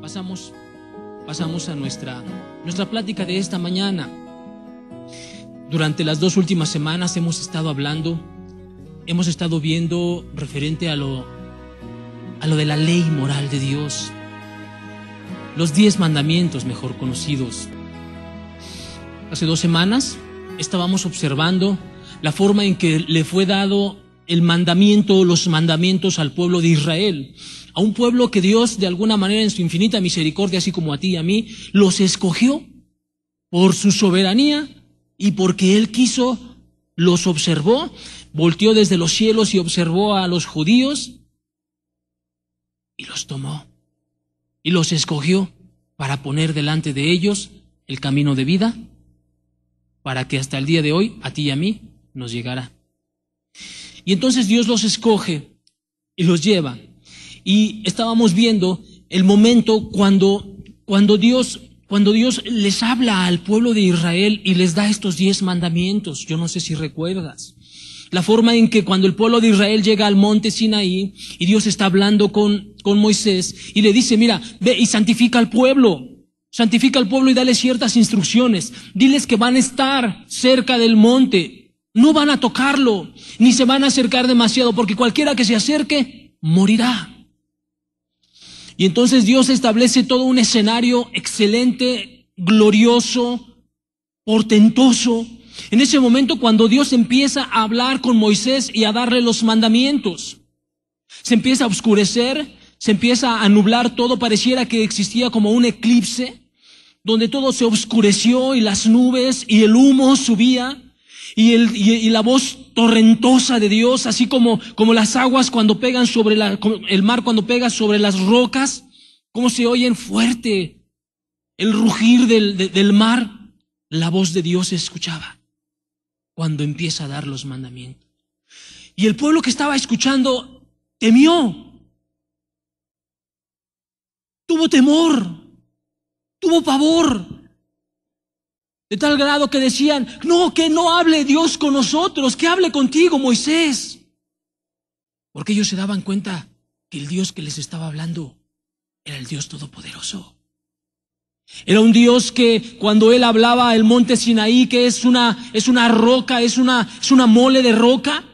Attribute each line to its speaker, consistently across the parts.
Speaker 1: Pasamos a nuestra plática de esta mañana. Durante las 2 últimas semanas hemos estado viendo referente a lo de la ley moral de Dios, los 10 mandamientos mejor conocidos. Hace 2 semanas estábamos observando la forma en que le fue dado los mandamientos al pueblo de Israel, a un pueblo que Dios de alguna manera en su infinita misericordia, así como a ti y a mí, los escogió por su soberanía y porque Él quiso, los observó, volteó desde los cielos y observó a los judíos y los tomó y los escogió para poner delante de ellos el camino de vida, para que hasta el día de hoy a ti y a mí nos llegara. Y entonces Dios los escoge y los lleva. Y estábamos viendo el momento cuando Dios les habla al pueblo de Israel y les da estos 10 mandamientos. Yo no sé si recuerdas la forma en que cuando el pueblo de Israel llega al monte Sinaí y Dios está hablando con Moisés y le dice: mira, ve y santifica al pueblo y dale ciertas instrucciones. Diles que van a estar cerca del monte, no van a tocarlo, ni se van a acercar demasiado, porque cualquiera que se acerque morirá. Y entonces Dios establece todo un escenario excelente, glorioso, portentoso. En ese momento, cuando Dios empieza a hablar con Moisés y a darle los mandamientos, se empieza a oscurecer, se empieza a nublar todo, pareciera que existía como un eclipse, donde todo se oscureció y las nubes y el humo subía. Y la voz torrentosa de Dios, así como las aguas cuando pegan el mar cuando pega sobre las rocas, cómo se oyen fuerte el rugir del mar. La voz de Dios se escuchaba cuando empieza a dar los mandamientos. Y el pueblo que estaba escuchando temió, tuvo temor, tuvo pavor. De tal grado que decían: no, que no hable Dios con nosotros, que hable contigo, Moisés. Porque ellos se daban cuenta que el Dios que les estaba hablando era el Dios Todopoderoso. Era un Dios que cuando Él hablaba al monte Sinaí, que es una roca, es una mole de roca,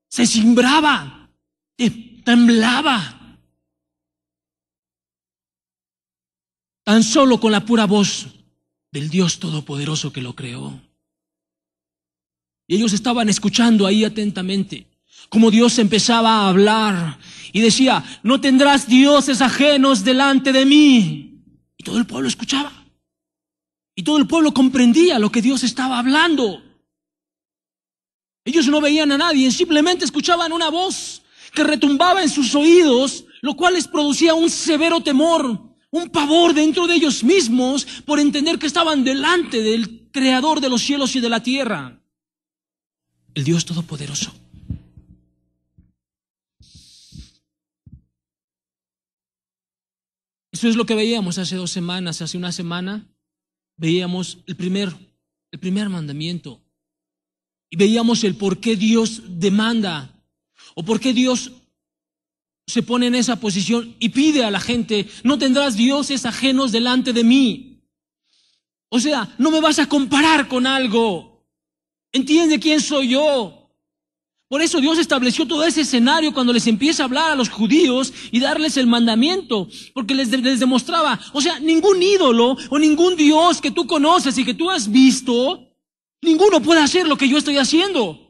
Speaker 1: se cimbraba, temblaba. Tan solo con la pura voz del Dios Todopoderoso que lo creó. Y ellos estaban escuchando ahí atentamente como Dios empezaba a hablar y decía: no tendrás dioses ajenos delante de mí. Y todo el pueblo escuchaba y todo el pueblo comprendía lo que Dios estaba hablando. Ellos no veían a nadie, simplemente escuchaban una voz que retumbaba en sus oídos, lo cual les producía un severo temor, un pavor dentro de ellos mismos por entender que estaban delante del Creador de los cielos y de la tierra, el Dios Todopoderoso. Eso es lo que veíamos hace 2 semanas. Hace una semana veíamos el primer mandamiento y veíamos el por qué Dios demanda o por qué Dios se pone en esa posición y pide a la gente: no tendrás dioses ajenos delante de mí. O sea, no me vas a comparar con algo. Entiende quién soy yo. Por eso Dios estableció todo ese escenario cuando les empieza a hablar a los judíos y darles el mandamiento, porque les demostraba, o sea, ningún ídolo o ningún Dios que tú conoces y que tú has visto, ninguno puede hacer lo que yo estoy haciendo.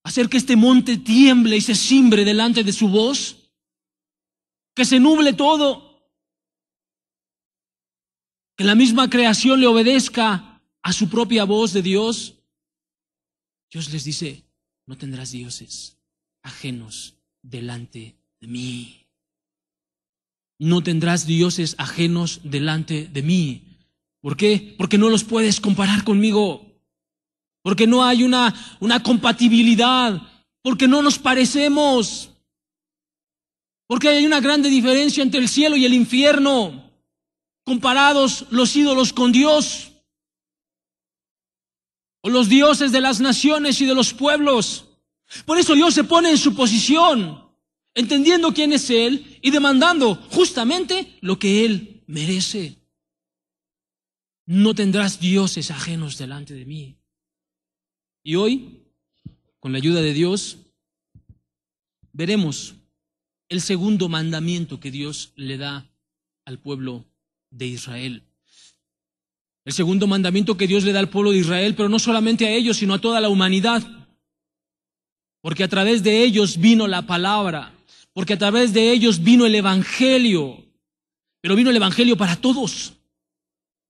Speaker 1: Hacer que este monte tiemble y se cimbre delante de su voz, que se nuble todo, que la misma creación le obedezca a su propia voz de Dios. Dios les dice: no tendrás dioses ajenos delante de mí. No tendrás dioses ajenos delante de mí. ¿Por qué? Porque no los puedes comparar conmigo. Porque no hay una compatibilidad, porque no nos parecemos, porque hay una grande diferencia entre el cielo y el infierno, comparados los ídolos con Dios, o los dioses de las naciones y de los pueblos. Por eso Dios se pone en su posición entendiendo quién es Él y demandando justamente lo que Él merece. No tendrás dioses ajenos delante de mí. Y hoy, con la ayuda de Dios, veremos el segundo mandamiento que Dios le da al pueblo de Israel. El segundo mandamiento que Dios le da al pueblo de Israel, pero no solamente a ellos, sino a toda la humanidad. Porque a través de ellos vino la palabra, porque a través de ellos vino el evangelio. Pero vino el evangelio para todos,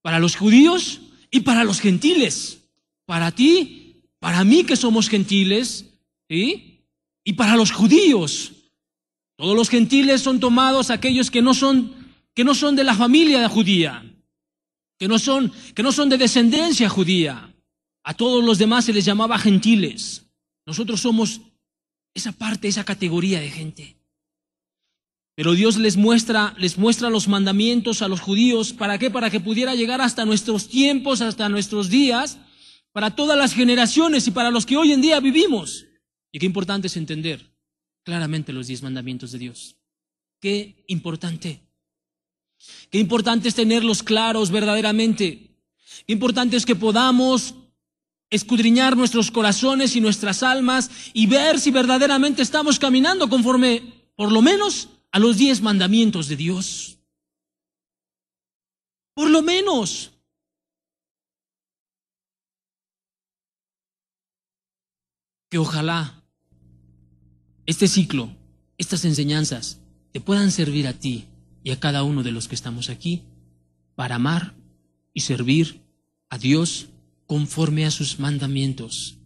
Speaker 1: para los judíos y para los gentiles. Para ti, para mí que somos gentiles, ¿sí? Y para los judíos. Todos los gentiles son tomados aquellos que no son de la familia judía, que no son de descendencia judía. A todos los demás se les llamaba gentiles. Nosotros somos esa parte, esa categoría de gente. Pero Dios les muestra los mandamientos a los judíos. ¿Para qué? Para que pudiera llegar hasta nuestros tiempos, hasta nuestros días, para todas las generaciones y para los que hoy en día vivimos. Y qué importante es entender claramente los 10 mandamientos de Dios. Qué importante. Qué importante es tenerlos claros verdaderamente. Qué importante es que podamos escudriñar nuestros corazones y nuestras almas y ver si verdaderamente estamos caminando conforme, por lo menos, a los 10 mandamientos de Dios. Por lo menos. Que ojalá este ciclo, estas enseñanzas, te puedan servir a ti y a cada uno de los que estamos aquí para amar y servir a Dios conforme a sus mandamientos.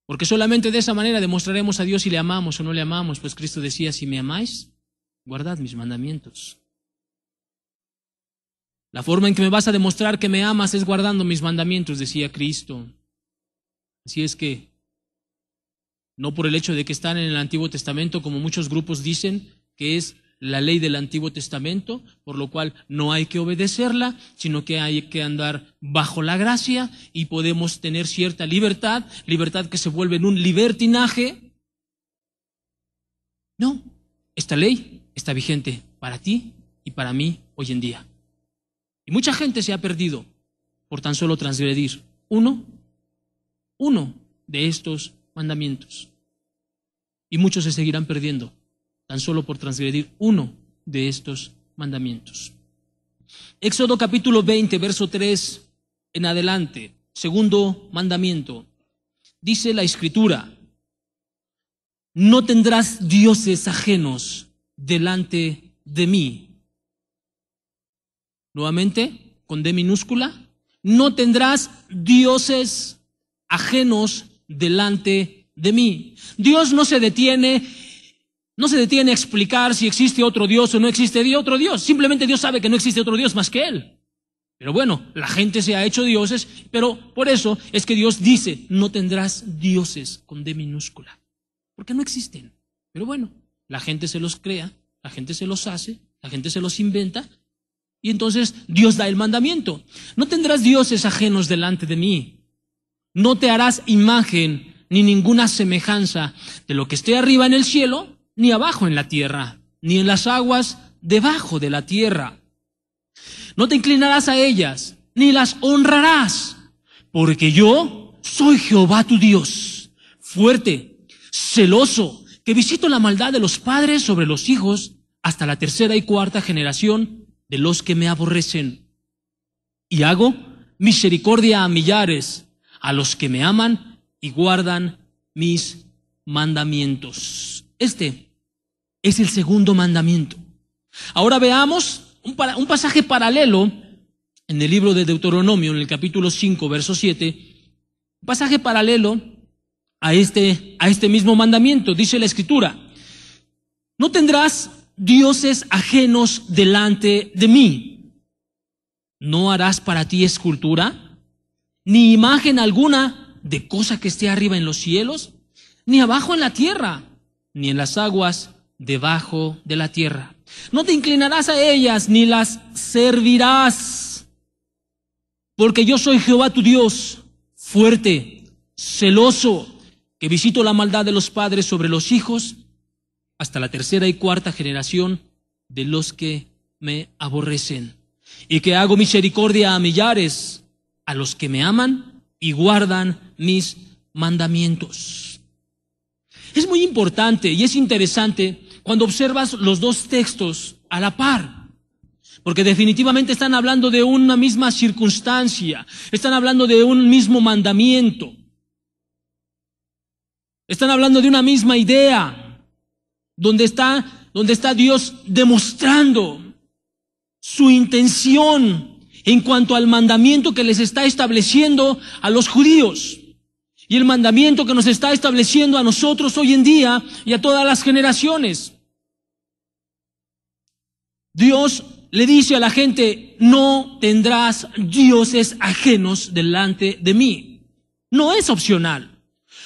Speaker 1: Porque solamente de esa manera demostraremos a Dios si le amamos o no le amamos, pues Cristo decía, si me amáis, guardad mis mandamientos. La forma en que me vas a demostrar que me amas es guardando mis mandamientos, decía Cristo. Así es que, no por el hecho de que están en el Antiguo Testamento, como muchos grupos dicen, que es la ley del Antiguo Testamento, por lo cual no hay que obedecerla, sino que hay que andar bajo la gracia y podemos tener cierta libertad que se vuelve en un libertinaje. No, esta ley está vigente para ti y para mí hoy en día. Y mucha gente se ha perdido por tan solo transgredir uno de estos mandamientos. Y muchos se seguirán perdiendo tan solo por transgredir uno de estos mandamientos. Éxodo capítulo 20, verso 3 en adelante, segundo mandamiento. Dice la Escritura, no tendrás dioses ajenos delante de mí. Nuevamente, con D minúscula, no tendrás dioses ajenos delante de mí. Dios no se detiene a explicar si existe otro Dios o no existe otro Dios. Simplemente Dios sabe que no existe otro Dios más que Él. Pero bueno, la gente se ha hecho dioses, pero por eso es que Dios dice, no tendrás dioses con D minúscula. Porque no existen. Pero bueno, la gente se los crea, la gente se los hace, la gente se los inventa, y entonces Dios da el mandamiento. No tendrás dioses ajenos delante de mí. No te harás imagen ni ninguna semejanza de lo que esté arriba en el cielo, ni abajo en la tierra, ni en las aguas debajo de la tierra. No te inclinarás a ellas, ni las honrarás, porque yo soy Jehová tu Dios, fuerte, celoso, que visito la maldad de los padres sobre los hijos hasta la 3ª y 4ª generación de los que me aborrecen. Y hago misericordia a millares, a los que me aman y guardan mis mandamientos. Este es el segundo mandamiento. Ahora veamos un pasaje paralelo en el libro de Deuteronomio, en el capítulo 5, verso 7. Un pasaje paralelo a este mismo mandamiento. Dice la Escritura, no tendrás dioses ajenos delante de mí. No harás para ti escultura, ni imagen alguna de cosa que esté arriba en los cielos, ni abajo en la tierra, ni en las aguas debajo de la tierra. No te inclinarás a ellas, ni las servirás, porque yo soy Jehová tu Dios, fuerte, celoso, que visito la maldad de los padres sobre los hijos hasta la tercera y cuarta generación de los que me aborrecen, y que hago misericordia a millares, a los que me aman y guardan mis mandamientos. Es muy importante y es interesante cuando observas los dos textos a la par, porque definitivamente están hablando de una misma circunstancia, están hablando de un mismo mandamiento, están hablando de una misma idea, donde está Dios demostrando su intención en cuanto al mandamiento que les está estableciendo a los judíos y el mandamiento que nos está estableciendo a nosotros hoy en día y a todas las generaciones. Dios le dice a la gente: no tendrás dioses ajenos delante de mí. No es opcional.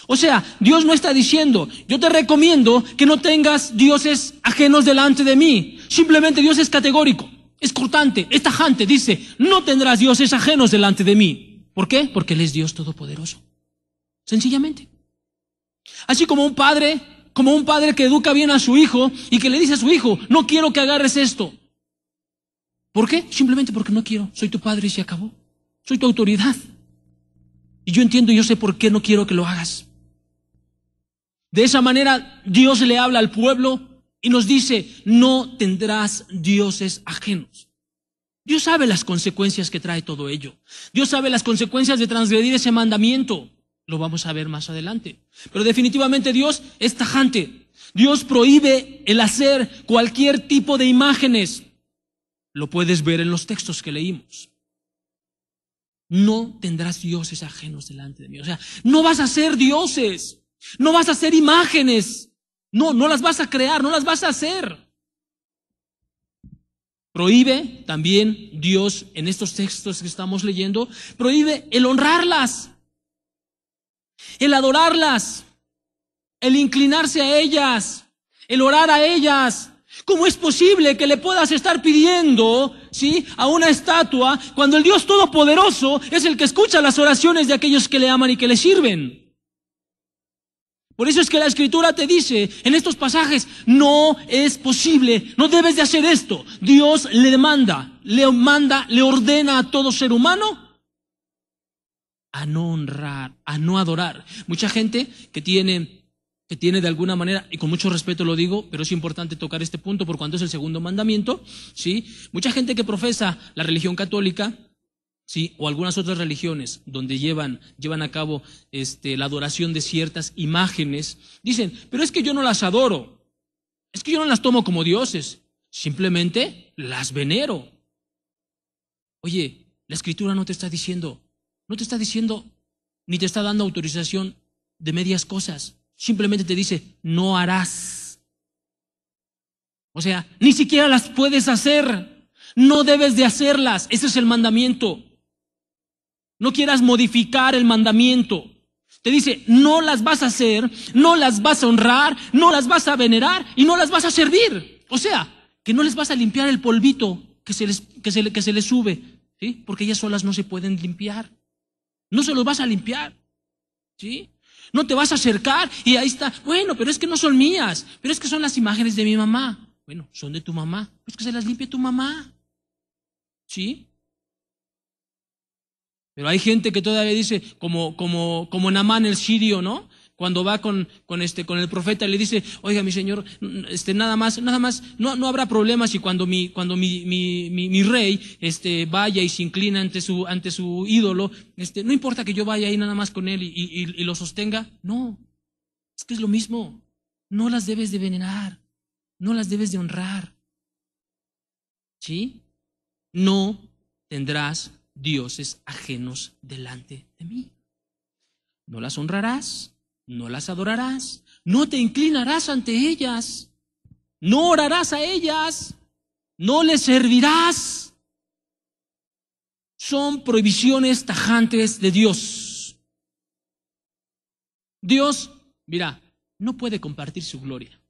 Speaker 1: O sea, Dios no está diciendo: yo te recomiendo que no tengas dioses ajenos delante de mí. Simplemente Dios es categórico, es cortante, es tajante. Dice: no tendrás dioses ajenos delante de mí. ¿Por qué? Porque Él es Dios todopoderoso. Sencillamente. Así como un padre que educa bien a su hijo y que le dice a su hijo: no quiero que agarres esto. ¿Por qué? Simplemente porque no quiero. Soy tu padre y se acabó. Soy tu autoridad. Y yo entiendo y yo sé por qué no quiero que lo hagas. De esa manera Dios le habla al pueblo y nos dice: no tendrás dioses ajenos. Dios sabe las consecuencias que trae todo ello. Dios sabe las consecuencias de transgredir ese mandamiento. Lo vamos a ver más adelante. Pero definitivamente Dios es tajante. Dios prohíbe el hacer cualquier tipo de imágenes. Lo puedes ver en los textos que leímos. No tendrás dioses ajenos delante de mí. O sea, no vas a ser dioses. No vas a hacer imágenes. No las vas a crear, no las vas a hacer. Prohíbe también Dios, en estos textos que estamos leyendo, prohíbe el honrarlas, el adorarlas, el inclinarse a ellas, el orar a ellas. ¿Cómo es posible que le puedas estar pidiendo, sí, a una estatua cuando el Dios Todopoderoso es el que escucha las oraciones de aquellos que le aman y que le sirven? Por eso es que la Escritura te dice en estos pasajes: no es posible, no debes de hacer esto. Dios le le ordena a todo ser humano a no honrar, a no adorar. Mucha gente que tiene de alguna manera, y con mucho respeto lo digo, pero es importante tocar este punto por cuanto es el segundo mandamiento, ¿sí? Mucha gente que profesa la religión católica, ¿sí?, o algunas otras religiones donde llevan a cabo la adoración de ciertas imágenes, dicen: pero es que yo no las adoro, es que yo no las tomo como dioses, simplemente las venero. Oye, la Escritura no te está diciendo, ni te está dando autorización de medias cosas. Simplemente te dice: no harás. O sea, ni siquiera las puedes hacer. No debes de hacerlas. Ese es el mandamiento. No quieras modificar el mandamiento. Te dice: no las vas a hacer, no las vas a honrar, no las vas a venerar y no las vas a servir. O sea, que no les vas a limpiar el polvito que se les sube, ¿sí? Porque ellas solas no se pueden limpiar. No se los vas a limpiar, ¿sí? No te vas a acercar y ahí está: bueno, pero es que no son mías, pero es que son las imágenes de mi mamá. Bueno, son de tu mamá, pues que se las limpie tu mamá, ¿sí? Pero hay gente que todavía dice, como Naamán el sirio, ¿no? Cuando va con el profeta, le dice: oiga, mi señor, nada más, no habrá problema si cuando mi rey vaya y se inclina ante su ídolo, no importa que yo vaya ahí nada más con él y lo sostenga. No, es que es lo mismo. No las debes de venerar, no las debes de honrar, ¿sí? No tendrás dioses ajenos delante de mí. No las honrarás, no las adorarás, no te inclinarás ante ellas, no orarás a ellas, no les servirás. Son prohibiciones tajantes de Dios. Dios, mira, no puede compartir su gloria.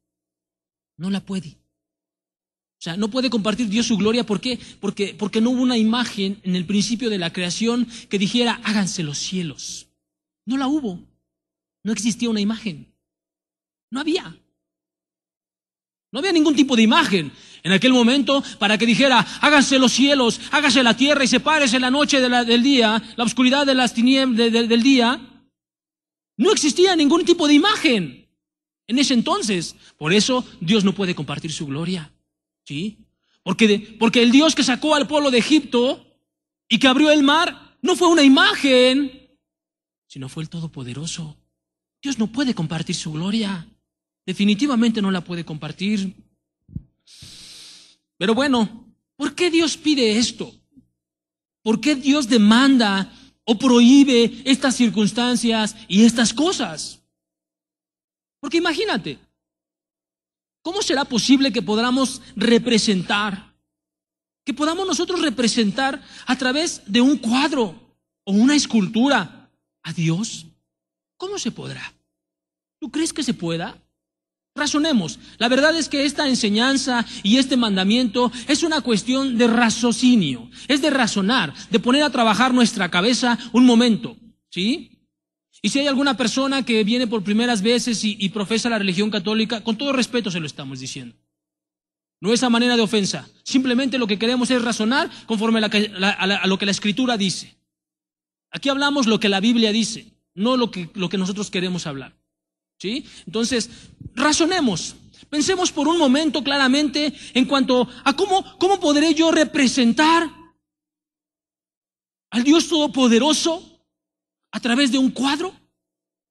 Speaker 1: No la puede. O sea, no puede compartir Dios su gloria. ¿Por qué? Porque no hubo una imagen en el principio de la creación que dijera: háganse los cielos. No la hubo. No existía una imagen. No había. No había ningún tipo de imagen en aquel momento para que dijera, háganse los cielos, hágase la tierra y sepárese la noche del día, la oscuridad de las tinieblas del día. No existía ningún tipo de imagen en ese entonces. Por eso Dios no puede compartir su gloria. ¿Sí? Porque el Dios que sacó al pueblo de Egipto y que abrió el mar no fue una imagen, sino fue el Todopoderoso. Dios no puede compartir su gloria. Definitivamente no la puede compartir. Pero bueno, ¿por qué Dios pide esto? ¿Por qué Dios demanda o prohíbe estas circunstancias y estas cosas? Porque imagínate, ¿cómo será posible que podamos representar, que podamos nosotros representar a través de un cuadro o una escultura a Dios? ¿Cómo se podrá? ¿Tú crees que se pueda? Razonemos. La verdad es que esta enseñanza y este mandamiento es una cuestión de raciocinio, es de razonar, de poner a trabajar nuestra cabeza un momento, ¿sí? Y si hay alguna persona que viene por primeras veces y profesa la religión católica, con todo respeto se lo estamos diciendo. No es a manera de ofensa, simplemente lo que queremos es razonar conforme a lo que la Escritura dice. Aquí hablamos lo que la Biblia dice, no lo que nosotros queremos hablar. ¿Sí? Entonces, razonemos, pensemos por un momento claramente en cuanto a cómo podré yo representar al Dios Todopoderoso a través de un cuadro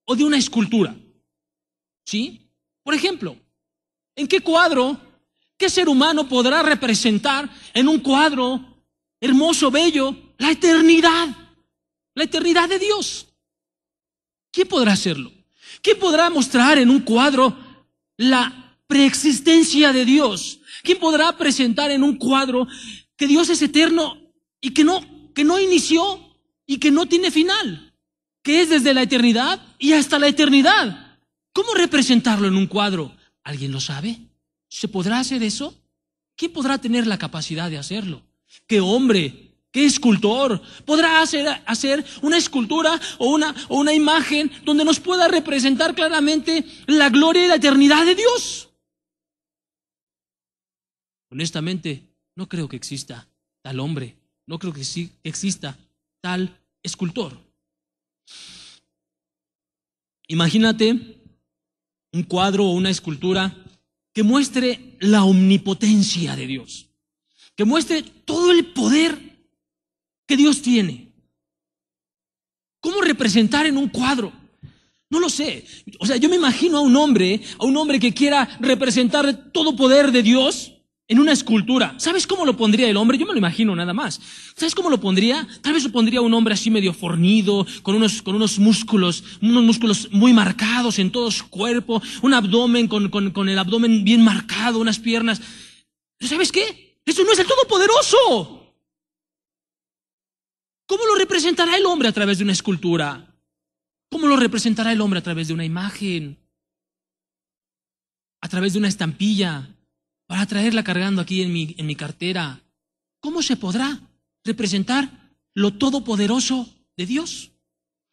Speaker 1: o de una escultura. ¿Sí? Por ejemplo, ¿en qué cuadro, qué ser humano podrá representar en un cuadro hermoso, bello, la eternidad de Dios? ¿Quién podrá hacerlo? ¿Quién podrá mostrar en un cuadro la preexistencia de Dios? ¿Quién podrá presentar en un cuadro que Dios es eterno y que no inició y que no tiene final? Que es desde la eternidad y hasta la eternidad. ¿Cómo representarlo en un cuadro? ¿Alguien lo sabe? ¿Se podrá hacer eso? ¿Quién podrá tener la capacidad de hacerlo? ¿Qué hombre? ¿Qué escultor podrá hacer una escultura o una imagen donde nos pueda representar claramente la gloria y la eternidad de Dios? Honestamente, no creo que exista tal hombre, no creo que sí exista tal escultor. Imagínate un cuadro o una escultura que muestre la omnipotencia de Dios, que muestre todo el poder que Dios tiene. ¿Cómo representar en un cuadro? No lo sé. O sea, yo me imagino a un hombre que quiera representar todo poder de Dios en una escultura. ¿Sabes cómo lo pondría el hombre? Yo me lo imagino nada más. ¿Sabes cómo lo pondría? Tal vez lo pondría un hombre así medio fornido, con unos músculos muy marcados en todo su cuerpo, un abdomen con el abdomen bien marcado, unas piernas. ¿Sabes qué? Eso no es el Todopoderoso. ¿Cómo lo representará el hombre a través de una escultura? ¿Cómo lo representará el hombre a través de una imagen? A través de una estampilla, para traerla cargando aquí en mi cartera. ¿Cómo se podrá representar lo todopoderoso de Dios?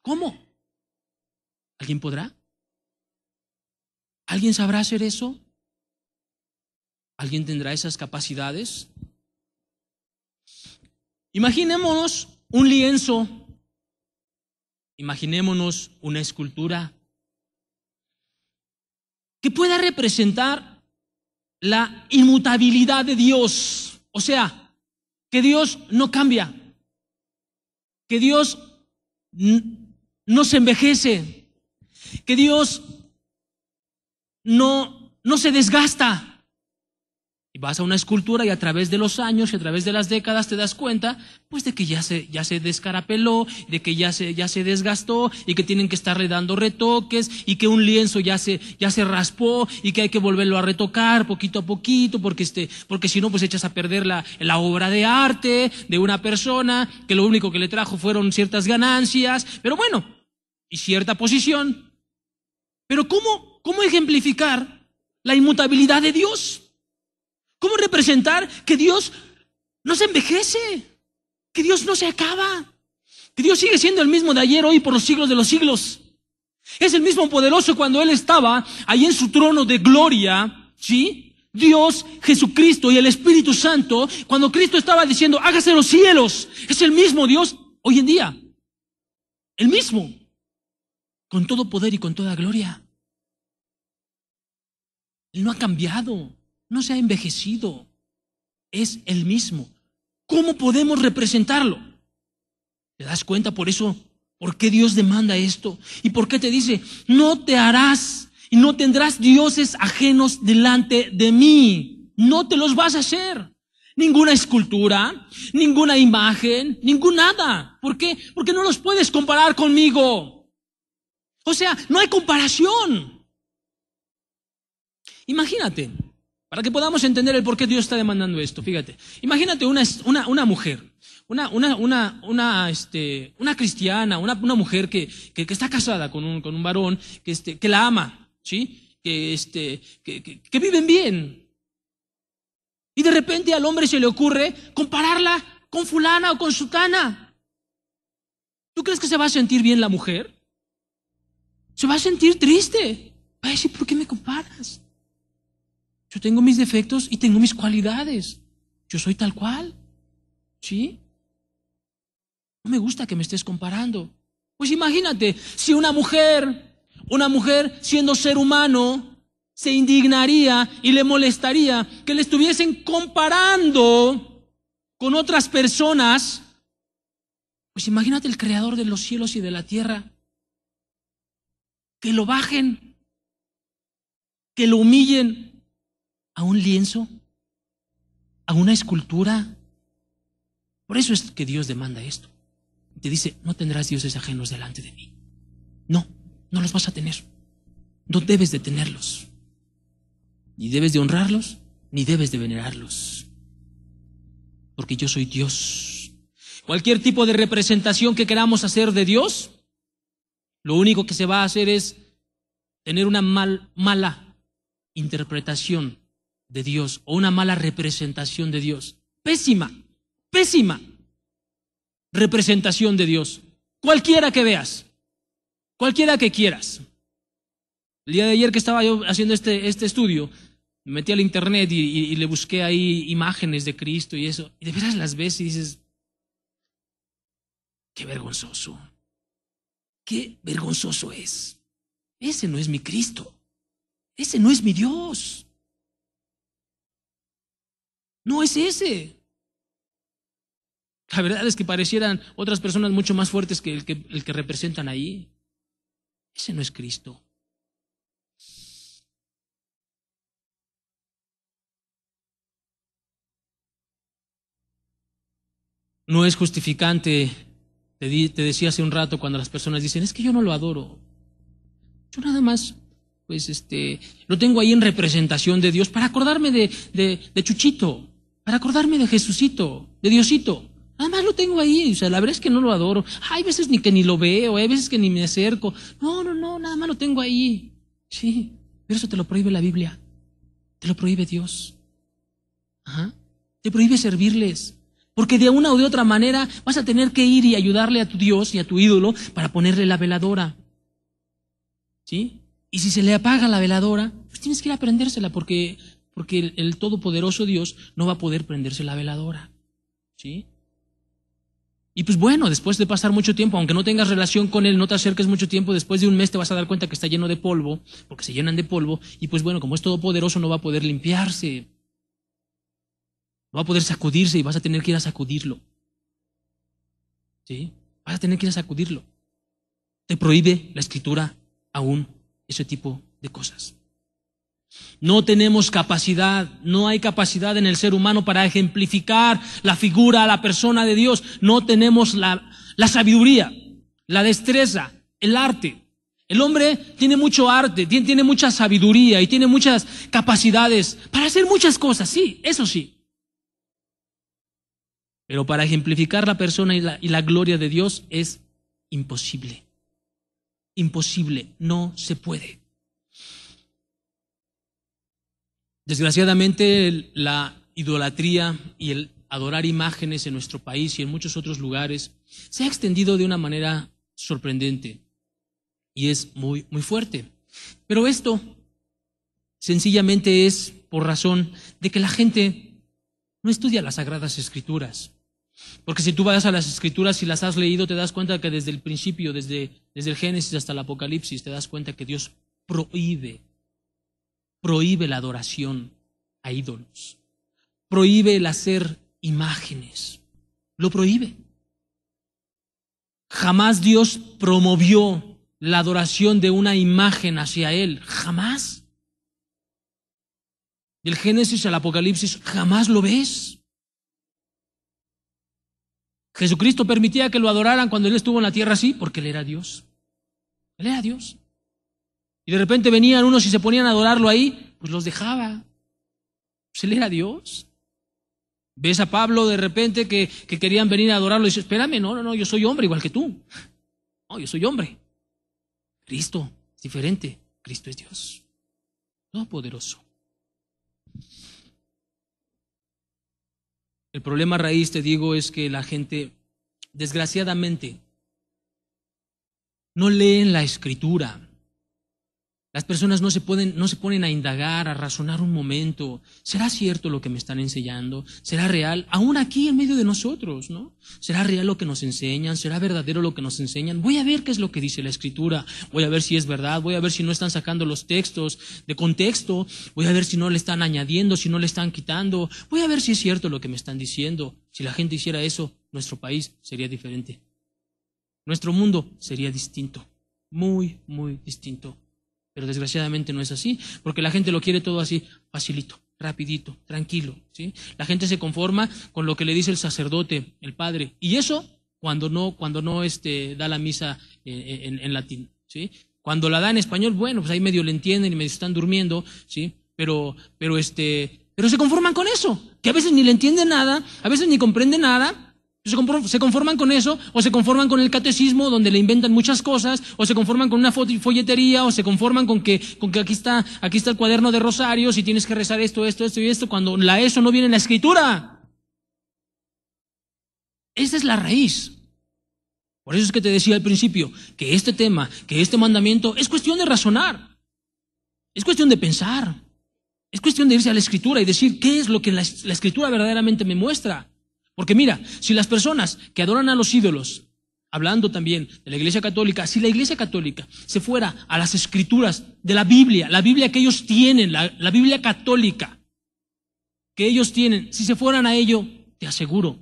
Speaker 1: ¿Cómo? ¿Alguien podrá? ¿Alguien sabrá hacer eso? ¿Alguien tendrá esas capacidades? Imaginémonos un lienzo, imaginémonos una escultura que pueda representar la inmutabilidad de Dios. O sea, que Dios no cambia, que Dios no se envejece, que Dios no se desgasta. Y vas a una escultura y a través de los años y a través de las décadas te das cuenta, pues, de que ya se descarapeló, de que ya se desgastó y que tienen que estarle dando retoques y que un lienzo ya se raspó y que hay que volverlo a retocar poquito a poquito porque si no, pues echas a perder la obra de arte de una persona que lo único que le trajo fueron ciertas ganancias, pero bueno, y cierta posición. Pero ¿cómo ejemplificar la inmutabilidad de Dios? ¿Cómo representar que Dios no se envejece, que Dios no se acaba, que Dios sigue siendo el mismo de ayer, hoy, por los siglos de los siglos? Es el mismo poderoso cuando Él estaba ahí en su trono de gloria, ¿sí? Dios, Jesucristo y el Espíritu Santo, cuando Cristo estaba diciendo, hágase los cielos, es el mismo Dios hoy en día. El mismo, con todo poder y con toda gloria. Él no ha cambiado, no se ha envejecido, es el mismo. ¿Cómo podemos representarlo? ¿Te das cuenta por eso? ¿Por qué Dios demanda esto? ¿Y por qué te dice, no te harás y no tendrás dioses ajenos delante de mí? No te los vas a hacer. Ninguna escultura, ninguna imagen, ningún nada. ¿Por qué? Porque no los puedes comparar conmigo. O sea, no hay comparación. Imagínate, para que podamos entender el por qué Dios está demandando esto, fíjate. Imagínate una mujer, una cristiana, una mujer que está casada con un varón que la ama, ¿sí? Que viven bien. Y de repente al hombre se le ocurre compararla con fulana o con sutana. ¿Tú crees que se va a sentir bien la mujer? Se va a sentir triste. Va a decir, ¿por qué me comparas? Yo tengo mis defectos y tengo mis cualidades. Yo soy tal cual. ¿Sí? No me gusta que me estés comparando. Pues imagínate, si una mujer siendo ser humano, se indignaría y le molestaría que le estuviesen comparando con otras personas. Pues imagínate el creador de los cielos y de la tierra. Que lo bajen, que lo humillen a un lienzo, a una escultura. Por eso es que Dios demanda esto. Te dice, no tendrás dioses ajenos delante de mí. No los vas a tener. No debes de tenerlos. Ni debes de honrarlos, ni debes de venerarlos. Porque yo soy Dios. Cualquier tipo de representación que queramos hacer de Dios, lo único que se va a hacer es tener una mala interpretación de Dios o una mala representación de Dios. Pésima representación de Dios. Cualquiera que veas, cualquiera que quieras. El día de ayer que estaba yo haciendo este estudio, me metí al internet y le busqué ahí imágenes de Cristo y eso, y de veras las ves y dices, qué vergonzoso es. Ese no es mi Cristo, ese no es mi Dios. No es ese. La verdad es que parecieran otras personas mucho más fuertes que el que representan ahí. Ese no es Cristo. No es justificante, te decía hace un rato, cuando las personas dicen, es que yo no lo adoro. Yo nada más, pues lo tengo ahí en representación de Dios para acordarme de Chuchito, para acordarme de Jesucito, de Diosito. Nada más lo tengo ahí, o sea, la verdad es que no lo adoro. Hay veces que ni lo veo, hay veces que ni me acerco. No, nada más lo tengo ahí. Sí, pero eso te lo prohíbe la Biblia. Te lo prohíbe Dios. Ajá. Te prohíbe servirles. Porque de una o de otra manera vas a tener que ir y ayudarle a tu Dios y a tu ídolo para ponerle la veladora. ¿Sí? Y si se le apaga la veladora, pues tienes que ir a prendérsela porque el todopoderoso Dios no va a poder prenderse la veladora. ¿Sí? Y pues bueno, después de pasar mucho tiempo, aunque no tengas relación con Él, no te acerques mucho tiempo, después de un mes te vas a dar cuenta que está lleno de polvo, porque se llenan de polvo, y pues bueno, como es todopoderoso no va a poder limpiarse. No va a poder sacudirse y vas a tener que ir a sacudirlo. ¿Sí? Vas a tener que ir a sacudirlo. Te prohíbe la Escritura aún ese tipo de cosas. No tenemos capacidad, no hay capacidad en el ser humano para ejemplificar la figura, la persona de Dios. No tenemos la sabiduría, la destreza, el arte. El hombre tiene mucho arte, tiene mucha sabiduría y tiene muchas capacidades para hacer muchas cosas, sí, eso sí. Pero para ejemplificar la persona y la gloria de Dios es imposible. Imposible, no se puede. Desgraciadamente, la idolatría y el adorar imágenes en nuestro país y en muchos otros lugares se ha extendido de una manera sorprendente. y es muy, muy fuerte. Pero esto sencillamente es por razón de que la gente no estudia las Sagradas Escrituras. Porque si tú vas a las Escrituras y las has leído, te das cuenta que desde el principio, desde el Génesis hasta el Apocalipsis, te das cuenta que Dios prohíbe la adoración a ídolos, prohíbe el hacer imágenes, lo prohíbe. Jamás Dios promovió la adoración de una imagen hacia Él, jamás. Del Génesis al Apocalipsis jamás lo ves. Jesucristo permitía que lo adoraran cuando Él estuvo en la tierra, sí, porque Él era Dios. Él era Dios. Y de repente venían unos y se ponían a adorarlo ahí, pues los dejaba. Pues Él era Dios. Ves a Pablo de repente que querían venir a adorarlo y dice, espérame, no, yo soy hombre igual que tú. No, yo soy hombre. Cristo es diferente. Cristo es Dios. Todopoderoso. El problema raíz, te digo, es que la gente, desgraciadamente, no leen la Escritura. Las personas no se ponen a indagar, a razonar un momento. ¿Será cierto lo que me están enseñando? ¿Será real? Aún aquí en medio de nosotros, ¿no? ¿Será real lo que nos enseñan? ¿Será verdadero lo que nos enseñan? Voy a ver qué es lo que dice la Escritura. Voy a ver si es verdad. Voy a ver si no están sacando los textos de contexto. Voy a ver si no le están añadiendo, si no le están quitando. Voy a ver si es cierto lo que me están diciendo. Si la gente hiciera eso, nuestro país sería diferente. Nuestro mundo sería distinto. Muy, muy distinto. Pero desgraciadamente no es así, porque la gente lo quiere todo así, facilito, rapidito, tranquilo, ¿sí? La gente se conforma con lo que le dice el sacerdote, el padre, y eso cuando no da la misa en latín, ¿sí? Cuando la da en español, bueno, pues ahí medio le entienden y medio están durmiendo, ¿sí? Pero se conforman con eso, que a veces ni le entienden nada, a veces ni comprenden nada. Se conforman con eso, o se conforman con el catecismo donde le inventan muchas cosas, o se conforman con una folletería, o se conforman con que aquí está el cuaderno de rosarios y tienes que rezar esto y esto, cuando eso no viene en la Escritura. Esa es la raíz. Por eso es que te decía al principio que este tema, que este mandamiento es cuestión de razonar, es cuestión de pensar, es cuestión de irse a la Escritura y decir qué es lo que la Escritura verdaderamente me muestra. Porque mira, si las personas que adoran a los ídolos, hablando también de la Iglesia Católica, si la Iglesia Católica se fuera a las Escrituras de la Biblia que ellos tienen, la Biblia católica que ellos tienen, si se fueran a ello, te aseguro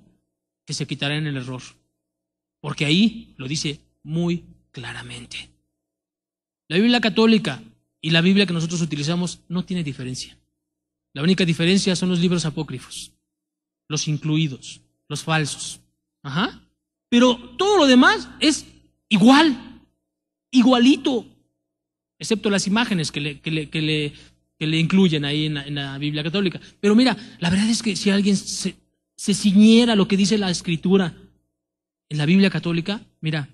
Speaker 1: que se quitarán el error. Porque ahí lo dice muy claramente. La Biblia católica y la Biblia que nosotros utilizamos no tiene diferencia. La única diferencia son los libros apócrifos, los incluidos, los falsos. Pero todo lo demás es igualito, excepto las imágenes que le incluyen ahí en la Biblia católica. Pero mira, la verdad es que si alguien se ciñera a lo que dice la Escritura en la Biblia católica, mira,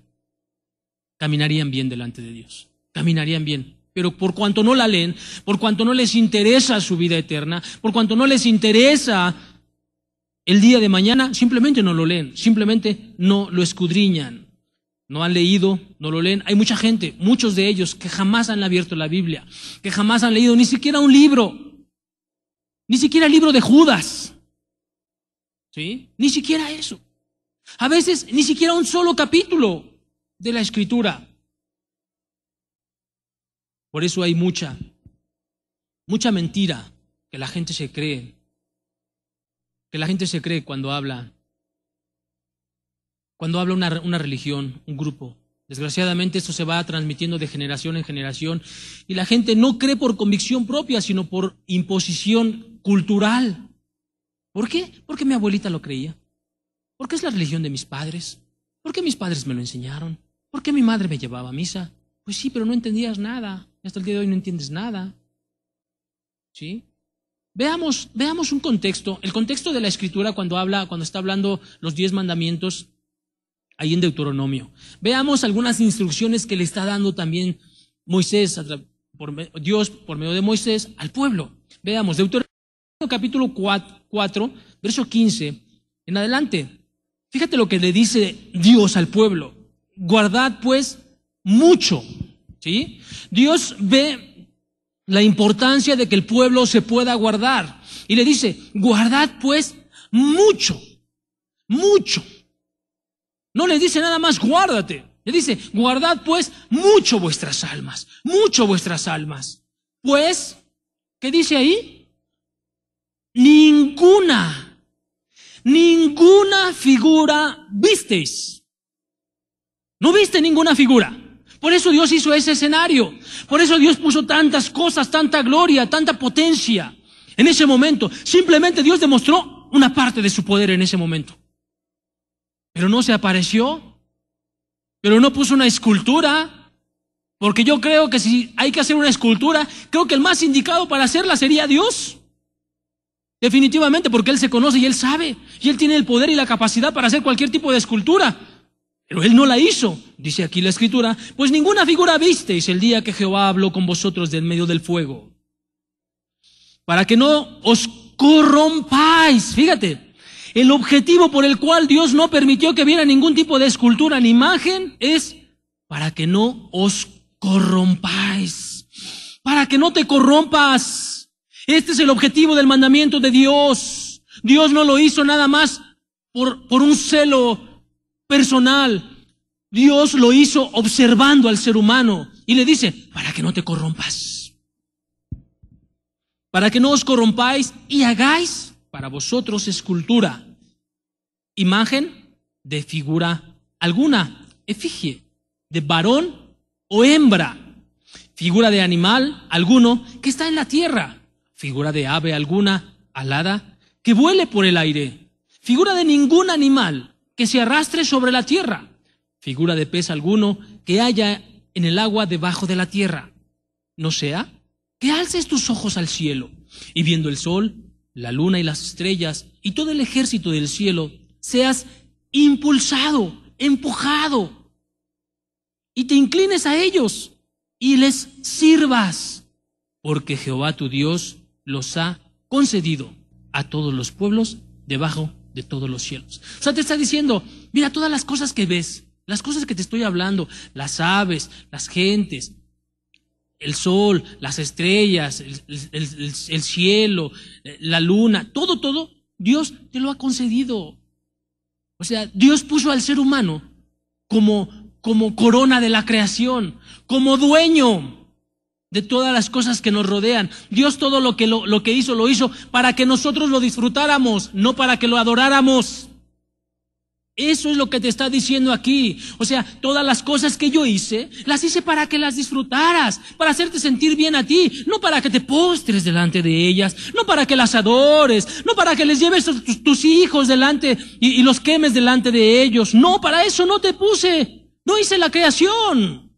Speaker 1: caminarían bien delante de Dios, caminarían bien. Pero por cuanto no la leen, por cuanto no les interesa su vida eterna, por cuanto no les interesa el día de mañana, simplemente no lo leen, simplemente no lo escudriñan. No han leído, no lo leen. Hay mucha gente, muchos de ellos, que jamás han abierto la Biblia, que jamás han leído ni siquiera un libro, ni siquiera el libro de Judas, ¿sí? Ni siquiera eso. A veces ni siquiera un solo capítulo de la Escritura. Por eso hay mucha mentira que la gente se cree. Que la gente se cree cuando habla una religión, un grupo. Desgraciadamente esto se va transmitiendo de generación en generación y la gente no cree por convicción propia, sino por imposición cultural. ¿Por qué? Porque mi abuelita lo creía. Porque es la religión de mis padres. Porque mis padres me lo enseñaron. Porque mi madre me llevaba a misa. Pues sí, pero no entendías nada. Hasta el día de hoy no entiendes nada. ¿Sí? Veamos un contexto, el contexto de la Escritura cuando está hablando los 10 mandamientos ahí en Deuteronomio. Veamos algunas instrucciones que le está dando también Dios por medio de Moisés al pueblo. Veamos, Deuteronomio capítulo 4, verso 15 en adelante. Fíjate lo que le dice Dios al pueblo. Guardad pues mucho, ¿sí? Dios ve la importancia de que el pueblo se pueda guardar. Y le dice, guardad pues mucho, mucho. No le dice nada más guárdate. Le dice, guardad pues mucho vuestras almas, mucho vuestras almas. Pues, ¿qué dice ahí? Ninguna figura visteis. No viste ninguna figura. Por eso Dios hizo ese escenario. Por eso Dios puso tantas cosas, tanta gloria, tanta potencia en ese momento. Simplemente Dios demostró una parte de su poder en ese momento. Pero no se apareció, pero no puso una escultura, porque yo creo que si hay que hacer una escultura, creo que el más indicado para hacerla sería Dios. Definitivamente, porque Él se conoce y Él sabe, y Él tiene el poder y la capacidad para hacer cualquier tipo de escultura. Pero Él no la hizo, dice aquí la Escritura, pues ninguna figura visteis el día que Jehová habló con vosotros del medio del fuego. Para que no os corrompáis, fíjate. El objetivo por el cual Dios no permitió que viera ningún tipo de escultura ni imagen es para que no os corrompáis, para que no te corrompas. Este es el objetivo del mandamiento de Dios. Dios no lo hizo nada más por un celo personal. Dios lo hizo observando al ser humano y le dice, para que no te corrompas, para que no os corrompáis y hagáis para vosotros escultura, imagen de figura alguna, efigie, de varón o hembra, figura de animal alguno que está en la tierra, figura de ave alguna alada que vuele por el aire, figura de ningún animal que se arrastre sobre la tierra, figura de pez alguno que haya en el agua debajo de la tierra. No sea que alces tus ojos al cielo y viendo el sol, la luna y las estrellas y todo el ejército del cielo, seas impulsado, empujado, y te inclines a ellos y les sirvas, porque Jehová tu Dios los ha concedido a todos los pueblos debajo de todos los cielos. O sea, te está diciendo, mira todas las cosas que ves, las cosas que te estoy hablando, las aves, las gentes, el sol, las estrellas, el cielo, la luna, todo, Dios te lo ha concedido. O sea, Dios puso al ser humano como corona de la creación, como dueño de todas las cosas que nos rodean. Dios todo lo que hizo, lo hizo para que nosotros lo disfrutáramos, no para que lo adoráramos. Eso es lo que te está diciendo aquí. O sea, todas las cosas que yo hice, las hice para que las disfrutaras, para hacerte sentir bien a ti, no para que te postres delante de ellas, no para que las adores, no para que les lleves tus hijos delante y los quemes delante de ellos. No, para eso no te puse. No hice la creación.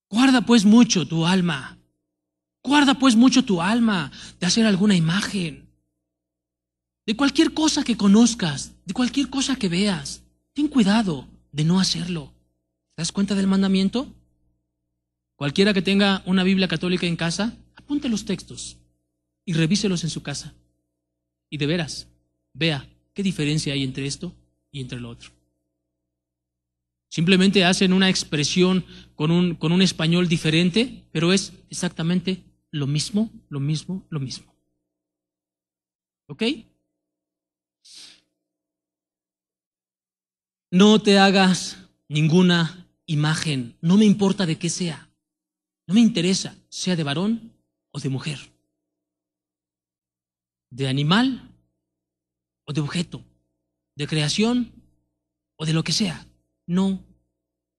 Speaker 1: Guarda pues mucho tu alma. Guarda pues mucho tu alma de hacer alguna imagen. De cualquier cosa que conozcas, de cualquier cosa que veas, ten cuidado de no hacerlo. ¿Te das cuenta del mandamiento? Cualquiera que tenga una Biblia católica en casa, apunte los textos y revíselos en su casa. Y de veras, vea qué diferencia hay entre esto y entre lo otro. Simplemente hacen una expresión con un español diferente, pero es exactamente lo mismo. ¿Ok? No te hagas ninguna imagen, no me importa de qué sea, no me interesa, sea de varón o de mujer, de animal o de objeto, de creación o de lo que sea. No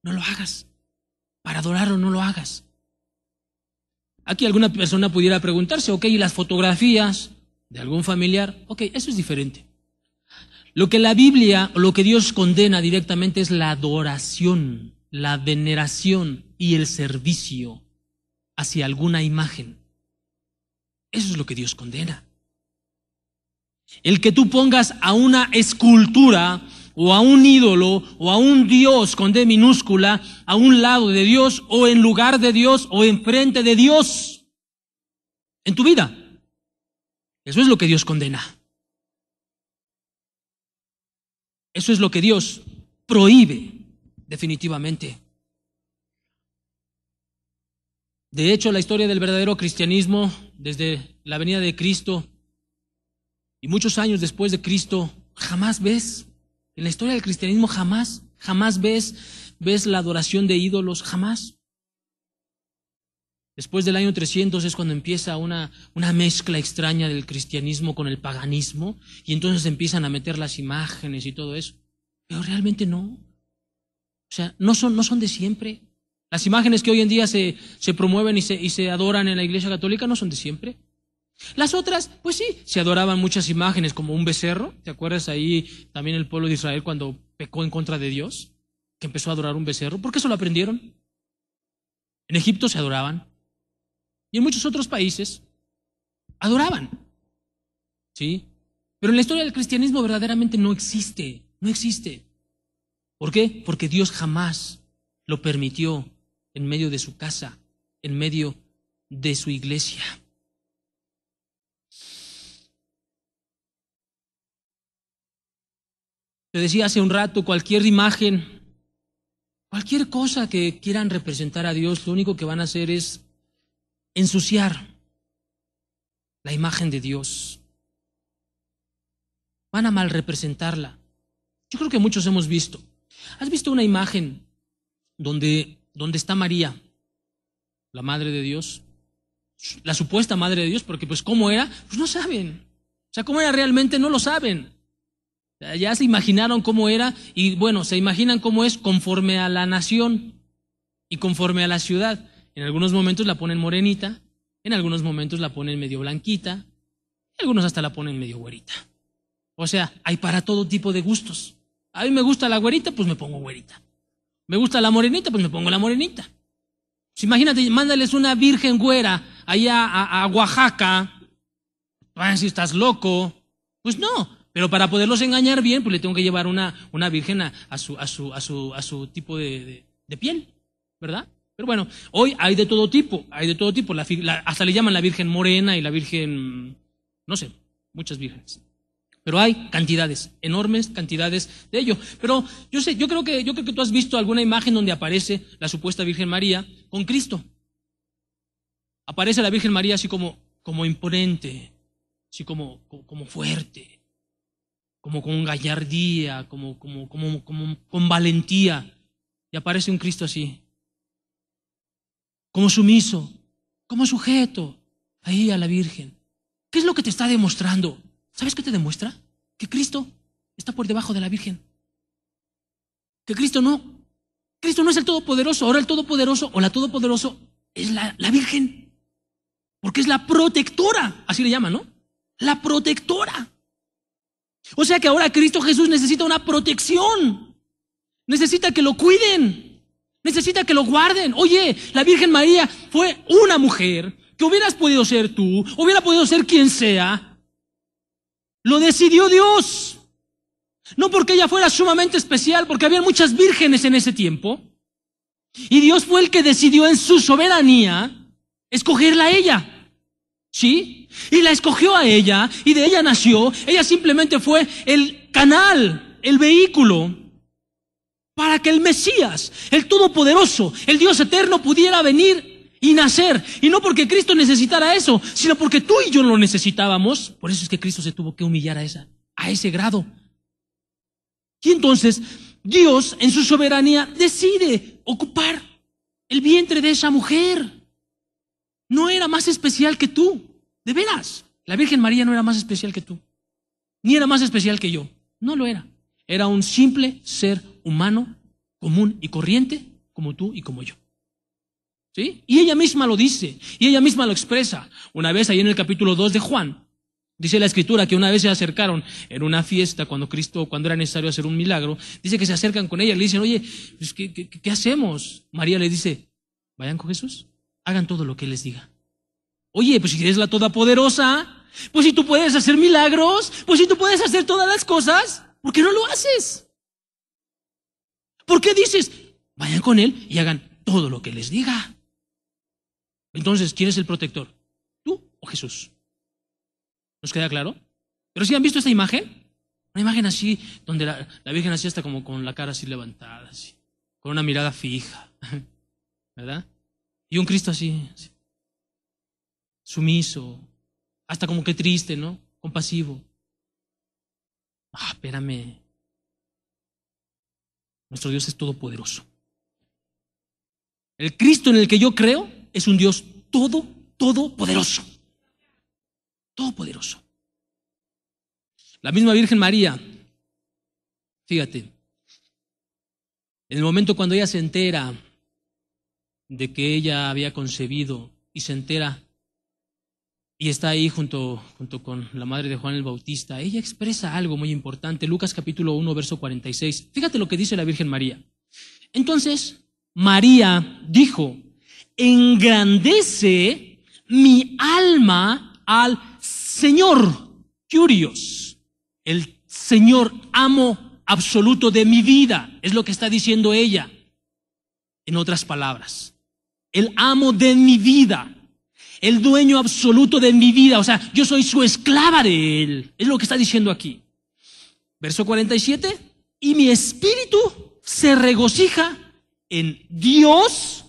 Speaker 1: lo hagas. Para adorarlo no lo hagas. Aquí alguna persona pudiera preguntarse, ok, ¿y las fotografías de algún familiar? Ok, eso es diferente. Lo que la Biblia, o lo que Dios condena directamente es la adoración, la veneración y el servicio hacia alguna imagen. Eso es lo que Dios condena. El que tú pongas a una escultura o a un ídolo o a un Dios con D minúscula a un lado de Dios o en lugar de Dios o enfrente de Dios en tu vida. Eso es lo que Dios condena. Eso es lo que Dios prohíbe, definitivamente. De hecho, la historia del verdadero cristianismo, desde la venida de Cristo y muchos años después de Cristo, jamás ves, en la historia del cristianismo jamás ves la adoración de ídolos, jamás. Después del año 300 es cuando empieza una mezcla extraña del cristianismo con el paganismo, y entonces empiezan a meter las imágenes y todo eso. Pero realmente no. O sea, no son de siempre. Las imágenes que hoy en día se promueven y se adoran en la Iglesia Católica no son de siempre. Las otras, pues sí, se adoraban muchas imágenes como un becerro. ¿Te acuerdas ahí también el pueblo de Israel cuando pecó en contra de Dios? Que empezó a adorar un becerro. ¿Por qué eso lo aprendieron? En Egipto se adoraban. Y en muchos otros países adoraban. ¿Sí? Pero en la historia del cristianismo verdaderamente no existe. No existe. ¿Por qué? Porque Dios jamás lo permitió en medio de su casa, en medio de su iglesia. Te decía hace un rato, cualquier imagen, cualquier cosa que quieran representar a Dios, lo único que van a hacer es ensuciar la imagen de Dios. Van a mal representarla. Yo creo que muchos hemos visto. ¿Has visto una imagen donde está María, la Madre de Dios? La supuesta Madre de Dios, porque pues ¿cómo era? Pues no saben. O sea, ¿cómo era realmente? No lo saben. Ya se imaginaron cómo era y bueno, se imaginan cómo es conforme a la nación y conforme a la ciudad. En algunos momentos la ponen morenita, en algunos momentos la ponen medio blanquita, y algunos hasta la ponen medio güerita. O sea, hay para todo tipo de gustos. A mí me gusta la güerita, pues me pongo güerita. Me gusta la morenita, pues me pongo la morenita. Pues imagínate, mándales una virgen güera allá a Oaxaca, van a decir, ¿estás loco? Pues no. Pero para poderlos engañar bien, pues le tengo que llevar una virgen a su tipo de piel, ¿verdad? Pero bueno, hoy hay de todo tipo, hasta le llaman la Virgen Morena y la Virgen, no sé, muchas vírgenes. Pero hay cantidades, enormes cantidades de ello. Pero yo creo que tú has visto alguna imagen donde aparece la supuesta Virgen María con Cristo. Aparece la Virgen María así como imponente, así como fuerte, como con gallardía, como con valentía. Y aparece un Cristo así, como sumiso, como sujeto, ahí a la Virgen. ¿Qué es lo que te está demostrando? ¿Sabes qué te demuestra? Que Cristo está por debajo de la Virgen. Que Cristo no es el Todopoderoso. Ahora el Todopoderoso o la Todopoderoso es la Virgen. Porque es la protectora, así le llaman, ¿no? La protectora. O sea que ahora Cristo Jesús necesita una protección. Necesita que lo cuiden. Necesita que lo guarden. Oye, la Virgen María fue una mujer que hubieras podido ser tú, hubiera podido ser quien sea. Lo decidió Dios. No porque ella fuera sumamente especial, porque había muchas vírgenes en ese tiempo. Y Dios fue el que decidió en su soberanía escogerla a ella. ¿Sí? Y la escogió a ella, y de ella nació. Ella simplemente fue el canal, el vehículo, para que el Mesías, el Todopoderoso, el Dios eterno pudiera venir y nacer. Y no porque Cristo necesitara eso, sino porque tú y yo lo necesitábamos. Por eso es que Cristo se tuvo que humillar a ese grado. Y entonces Dios en su soberanía decide ocupar el vientre de esa mujer. No era más especial que tú, de veras. La Virgen María no era más especial que tú, ni era más especial que yo. No lo era. Era un simple ser humano, común y corriente, como tú y como yo. ¿Sí? Y ella misma lo dice, y ella misma lo expresa. Una vez ahí en el capítulo 2 de Juan, dice la Escritura que una vez se acercaron en una fiesta cuando era necesario hacer un milagro. Dice que se acercan con ella y le dicen, oye, pues, ¿qué hacemos? María le dice, vayan con Jesús, hagan todo lo que Él les diga. Oye, pues si eres la Todopoderosa, pues si tú puedes hacer milagros, pues si tú puedes hacer todas las cosas, ¿por qué no lo haces? ¿Por qué dices, vayan con Él y hagan todo lo que les diga? Entonces, ¿quién es el protector? ¿Tú o Jesús? ¿Nos queda claro? Pero si han visto esta imagen, una imagen así, donde la Virgen así está como con la cara así levantada, así, con una mirada fija, ¿verdad? Y un Cristo así, sumiso, hasta como que triste, ¿no? Compasivo. Espérame. Nuestro Dios es todopoderoso. El Cristo en el que yo creo es un Dios todopoderoso. Todopoderoso. La misma Virgen María, fíjate, en el momento cuando ella se entera de que ella había concebido y se entera y está ahí junto con la madre de Juan el Bautista, ella expresa algo muy importante. Lucas capítulo 1, verso 46. Fíjate lo que dice la Virgen María. Entonces, María dijo: engrandece mi alma al Señor, Kyrios, el Señor amo absoluto de mi vida. Es lo que está diciendo ella. En otras palabras, el amo de mi vida, el dueño absoluto de mi vida, o sea, yo soy su esclava de él. Es lo que está diciendo aquí. Verso 47, y mi espíritu se regocija en Dios,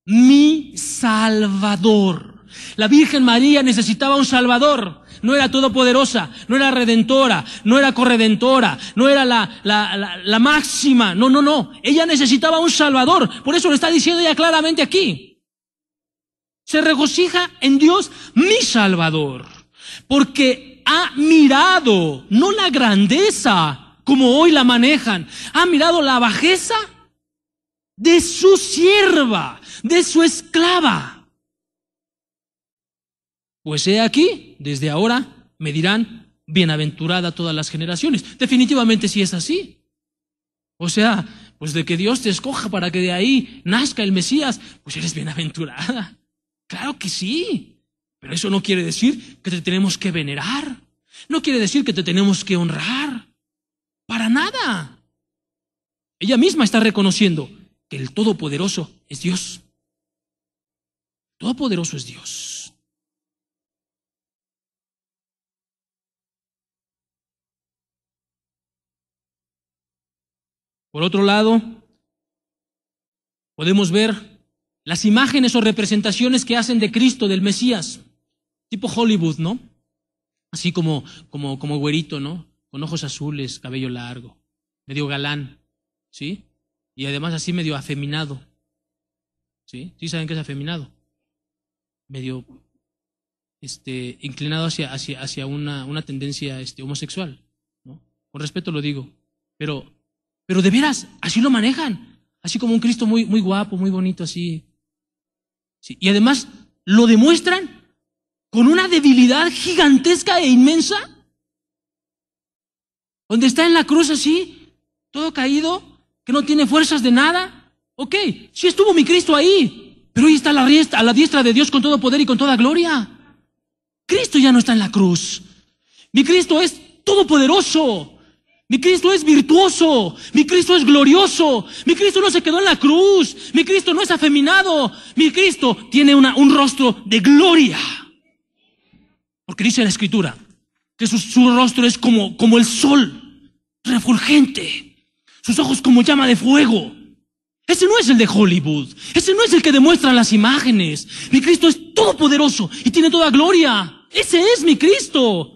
Speaker 1: mi Salvador. La Virgen María necesitaba un Salvador. No era todopoderosa, no era redentora, no era corredentora, no era la máxima. No. Ella necesitaba un Salvador. Por eso lo está diciendo ella claramente aquí. Se regocija en Dios, mi Salvador, porque ha mirado, no la grandeza como hoy la manejan, ha mirado la bajeza de su sierva, de su esclava. Pues he aquí, desde ahora me dirán bienaventurada todas las generaciones. Definitivamente sí es así. O sea, pues de que Dios te escoja para que de ahí nazca el Mesías, pues eres bienaventurada. Claro que sí, pero eso no quiere decir que te tenemos que venerar, no quiere decir que te tenemos que honrar, para nada. Ella misma está reconociendo que el Todopoderoso es Dios. Todopoderoso es Dios. Por otro lado, podemos ver las imágenes o representaciones que hacen de Cristo, del Mesías, tipo Hollywood, ¿no? Así como güerito, ¿no? Con ojos azules, cabello largo, medio galán, ¿sí? Y además así medio afeminado, ¿sí? ¿Sí saben qué es afeminado? Medio inclinado hacia una tendencia homosexual, ¿no? Con respeto lo digo, pero de veras, así lo manejan, así como un Cristo muy guapo, muy bonito, así. Sí, y además lo demuestran con una debilidad gigantesca e inmensa, donde está en la cruz así, todo caído, que no tiene fuerzas de nada. Ok, sí estuvo mi Cristo ahí, pero hoy está a la diestra de Dios con todo poder y con toda gloria. Cristo ya no está en la cruz. Mi Cristo es todopoderoso. Mi Cristo es virtuoso, mi Cristo es glorioso, mi Cristo no se quedó en la cruz, mi Cristo no es afeminado, mi Cristo tiene un rostro de gloria. Porque dice la Escritura que su rostro es como el sol, refulgente, sus ojos como llama de fuego. Ese no es el de Hollywood, ese no es el que demuestran las imágenes. Mi Cristo es todopoderoso y tiene toda gloria. Ese es mi Cristo.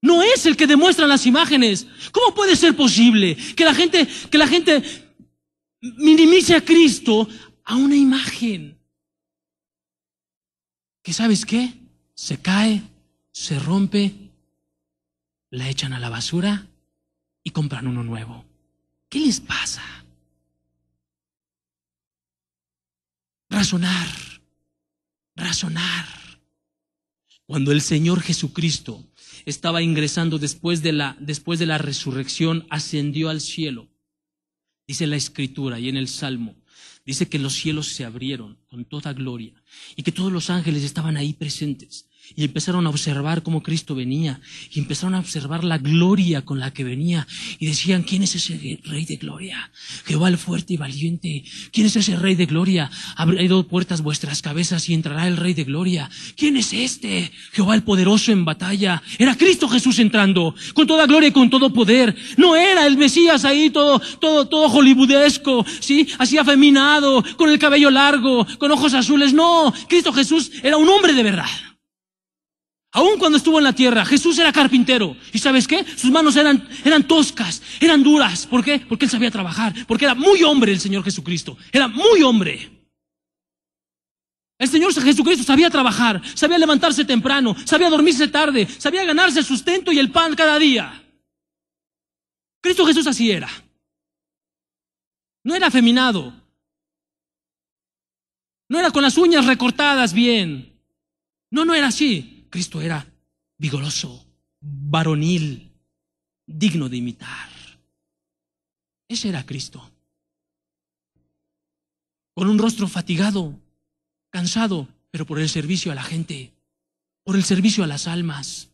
Speaker 1: No es el que demuestran las imágenes. ¿Cómo puede ser posible que la gente minimice a Cristo a una imagen? ¿Que sabes qué? Se cae, se rompe, la echan a la basura y compran uno nuevo. ¿Qué les pasa? Razonar. Cuando el Señor Jesucristo estaba ingresando después de la resurrección, ascendió al cielo. Dice la Escritura y en el Salmo, dice que los cielos se abrieron con toda gloria y que todos los ángeles estaban ahí presentes. Y empezaron a observar cómo Cristo venía. Y empezaron a observar la gloria con la que venía. Y decían, ¿quién es ese Rey de gloria? Jehová el fuerte y valiente. ¿Quién es ese Rey de gloria? Abrido puertas vuestras cabezas y entrará el Rey de gloria. ¿Quién es este? Jehová el poderoso en batalla. Era Cristo Jesús entrando, con toda gloria y con todo poder. No era el Mesías ahí todo hollywoodesco, ¿sí? Así afeminado, con el cabello largo, con ojos azules. No, Cristo Jesús era un hombre de verdad. Aún cuando estuvo en la tierra, Jesús era carpintero. ¿Y sabes qué? Sus manos eran toscas, eran duras. ¿Por qué? Porque Él sabía trabajar. Porque era muy hombre el Señor Jesucristo. Era muy hombre. El Señor Jesucristo sabía trabajar, sabía levantarse temprano, sabía dormirse tarde, sabía ganarse el sustento y el pan cada día. Cristo Jesús así era. No era afeminado. No era con las uñas recortadas bien. No era así. Cristo era vigoroso, varonil, digno de imitar. Ese era Cristo. Con un rostro fatigado, cansado, pero por el servicio a la gente, por el servicio a las almas.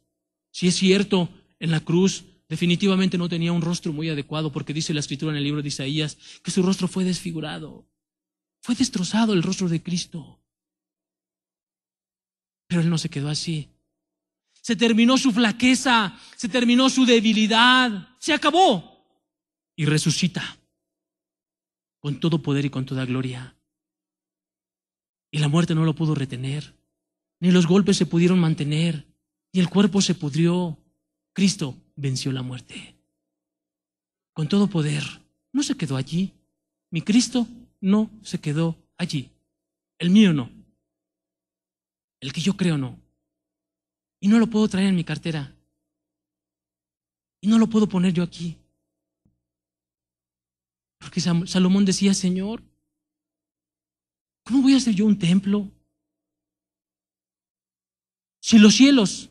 Speaker 1: Si es cierto, en la cruz definitivamente no tenía un rostro muy adecuado, porque dice la Escritura en el libro de Isaías que su rostro fue desfigurado, fue destrozado el rostro de Cristo. Pero Él no se quedó así. Se terminó su flaqueza, se terminó su debilidad, se acabó. Y resucita con todo poder y con toda gloria. Y la muerte no lo pudo retener, ni los golpes se pudieron mantener, y el cuerpo se pudrió. Cristo venció la muerte. Con todo poder, no se quedó allí. Mi Cristo no se quedó allí. El mío no. El que yo creo no. Y no lo puedo traer en mi cartera. Y no lo puedo poner yo aquí. Porque Salomón decía, Señor, ¿cómo voy a hacer yo un templo? Si los cielos